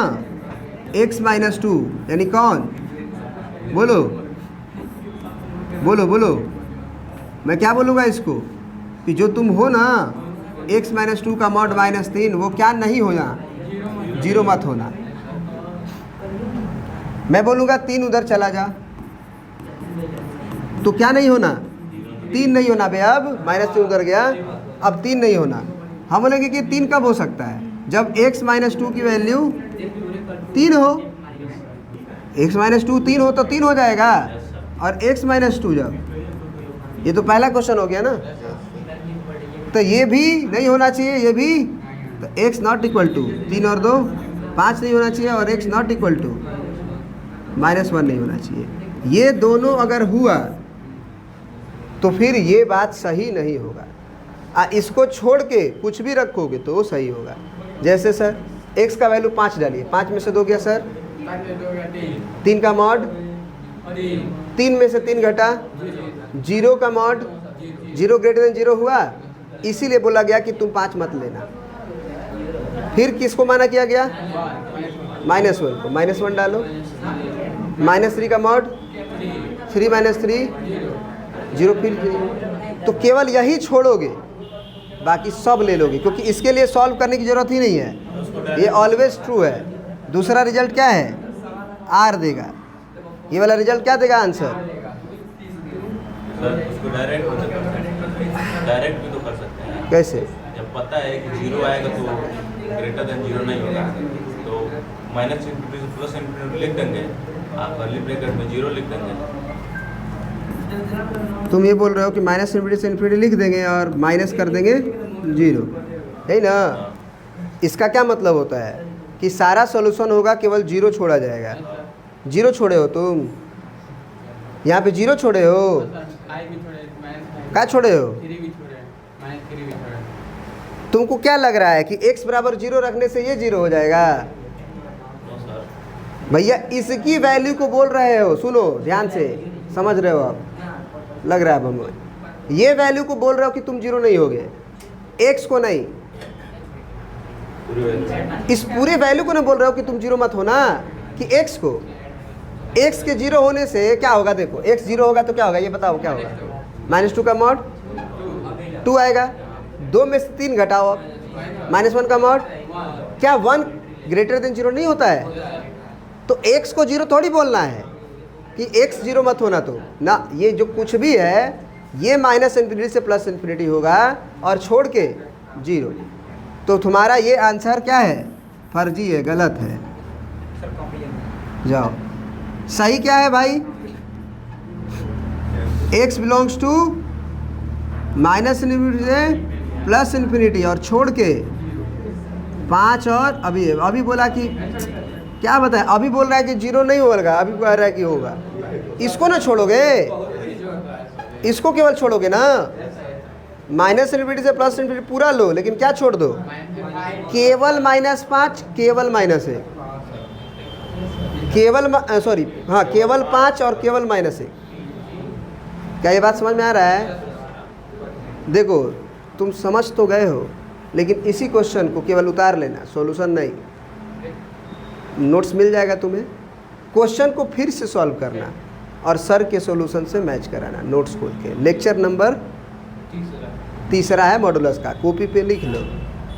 x -2, यानी कौन? बोलो बोलो बोलो, मैं क्या बोलूँगा इसको कि जो तुम हो ना x -2 का मॉड -3, वो क्या नहीं होना? 0 मत होना। मैं बोलूँगा 3 उधर चला जा, तो क्या नहीं होना? 3 नहीं होना बे। अब -3 उधर गया, अब 3 नहीं होना। हम बोलेंगे कि 3 कब हो सकता है? जब x -2 की वैल्यू 3 हो। x -2 3 हो तो 3 हो जाएगा, और x -2 जब, ये तो पहला क्वेश्चन हो गया ना। तो ये भी नहीं होना चाहिए, ये भी। तो x ≠ 3 और 2 5 नहीं होना चाहिए, और x ≠ -1 नहीं होना चाहिए। ये दोनों अगर हुआ तो फिर ये बात सही नहीं होगा। इसको छोड़ के कुछ भी रखोगे तो वो सही होगा। जैसे सर x का वैल्यू 5 डालिए, 5 में से 2 गया सर काट ले 2 हो गया 3 3 का मॉड 3 में से 3 घटा 0 का मॉड 0 ग्रेटर देन 0 हुआ, इसीलिए बोला गया कि तुम 5 मत लेना। फिर किसको माना किया गया? -1 को। -1 डालो, -3 का मॉड 3 - 3 0, फिर 0। तो केवल यही छोड़ोगे, बाकी सब ले लोगे, क्योंकि इसके लिए सॉल्व करने की जरूरत ही नहीं है, ये ऑलवेज ट्रू है। दूसरा रिजल्ट क्या है? R देगा। ये वाला रिजल्ट क्या देगा आंसर? सर उसको डायरेक्ट भी तो कर सकते हैं। कैसे? जब पता है कि 0 आएगा तो ग्रेटर देन 0 नहीं होगा, तो माइनस इंफिनिटी से प्लस इंफिनिटी लिख देंगे, आप कर्ली ब्रैकेट में 0 लिख देंगे। तुम ये बोल रहे हो कि -∞ से इन्फिनिटी लिख देंगे और माइनस कर देंगे 0, है ना? इसका क्या मतलब होता है कि सारा सॉल्यूशन होगा, केवल 0 छोड़ा जाएगा। 0 छोड़े हो तुम, यहाँ पे 0 छोड़े हो, क्या छोड़े हो? तुमको क्या लग रहा है कि x बराबर 0 रखने से ये 0 हो जाएगा? नो सर, भैया इसकी वैल्यू को बोल रहे हो, सुनो ध्यान से, समझ रहे हो आप? लग रहा है अब हमें ये वैल्यू को बोल रहे हो कि तुम 0 नहीं होगे, x को नहीं, पूरी वैल्यू इस पूरे वैल्यू को ना बोल रहे हो कि तुम 0 मत होना, कि x को। x के 0 होने से क्या होगा? देखो x 0 होगा तो क्या होगा, ये बताओ क्या होगा? -2 का मॉड 2 आएगा, 2 में से 3 घटाओ, अब -1 का मॉड, क्या 1 ग्रेटर देन 0 नहीं होता है? तो x को 0 थोड़ी बोलना है कि x 0 मत होना, तो ना, ये जो कुछ भी है ये -∞ से +∞ होगा और छोड़ के 0। तो तुम्हारा ये आंसर क्या है? फर्जी है, गलत है। जाओ, सही क्या है भाई? x बिलोंग्स टू -∞ से +∞ और छोड़ के 5, और अभी बोला कि क्या बताए, अभी बोल रहा है कि 0 नहीं होगा, अभी कह रहा है कि होगा। इसको ना छोड़ोगे, इसको केवल छोड़ोगे ना, -∞ से +∞ पूरा लो, लेकिन क्या छोड़ दो? केवल -5, केवल -1, केवल सॉरी हाँ, केवल 5 और केवल -1। क्या ये बात समझ में आ रहा है? देखो तुम समझ तो गए हो, लेकिन इसी क्वेश्चन को केवल उतार लेना, सॉल्यूशन नहीं। नोट्स मिल जाएगा तुम्हें, क्वेश्चन को फिर से सॉल्व करना और सर के सॉल्यूशन से मैच कराना, नोट्स खोल के। लेक्चर नंबर 3 है मॉडुलस का, कॉपी पे लिख लो।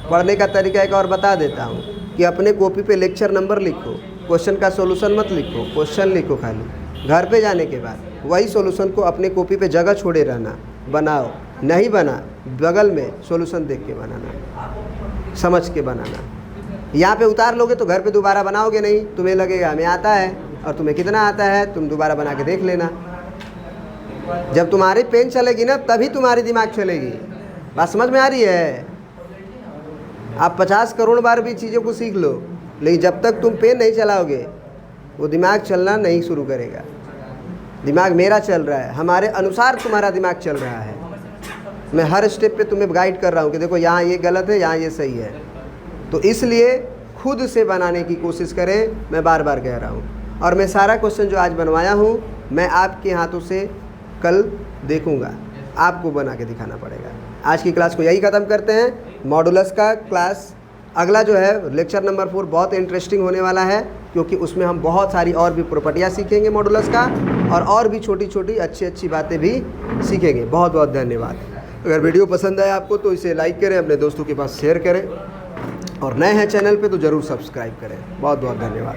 पढ़ने का तरीका एक और बता देता हूँ कि अपने कॉपी पे लेक्चर नंबर लिखो, क्वेश्चन का सॉल्यूशन मत लिखो, क्वेश्चन लिखो खाली। घर पे जाने के बाद वही सॉल्यूशन को अपने कॉपी पे जगह छोड़े रहना, बनाओ, नहीं बना बगल में सॉल्यूशन देख के बनाना, समझ के बनाना। यहाँ पे उतार लोगे तो घर पे दोबारा बनाओगे नहीं, तुम्हें लगेगा हमें आता है, और तुम्हें कितना आता है तुम दोबारा बना के देख लेना। जब तुम्हारी पेन चलेगी ना, तभी तुम्हारी दिमाग चलेगी। बात समझ में आ रही है? आप 50 करोड़ बार भी चीज़ों को सीख लो, लेकिन जब तक तुम पेन नहीं चलाओगे वो दिमाग चलना नहीं शुरू करेगा। दिमाग मेरा चल रहा है, हमारे अनुसार तुम्हारा दिमाग चल रहा है। मैं हर स्टेप पे तुम्हें गाइड कर रहा हूँ कि देखो यहाँ ये गलत है, यहाँ ये सही है। तो इसलिए खुद से बनाने की कोशिश करें, मैं बार बार कह रहा हूँ। और मैं सारा क्वेश्चन जो आज बनवाया हूँ, मैं आपके हाथों से कल देखूँगा, आपको बना के दिखाना पड़ेगा। आज की क्लास को यही ख़त्म करते हैं। मॉडुलस का क्लास अगला जो है लेक्चर नंबर 4 बहुत इंटरेस्टिंग होने वाला है, क्योंकि उसमें हम बहुत सारी और भी प्रॉपर्टियाँ सीखेंगे मॉडुलस का, और भी छोटी छोटी अच्छी बातें भी सीखेंगे। बहुत बहुत धन्यवाद। अगर वीडियो पसंद आए आपको तो इसे लाइक करें, अपने दोस्तों के पास शेयर करें, और नए हैं चैनल पे तो ज़रूर सब्सक्राइब करें। बहुत बहुत धन्यवाद।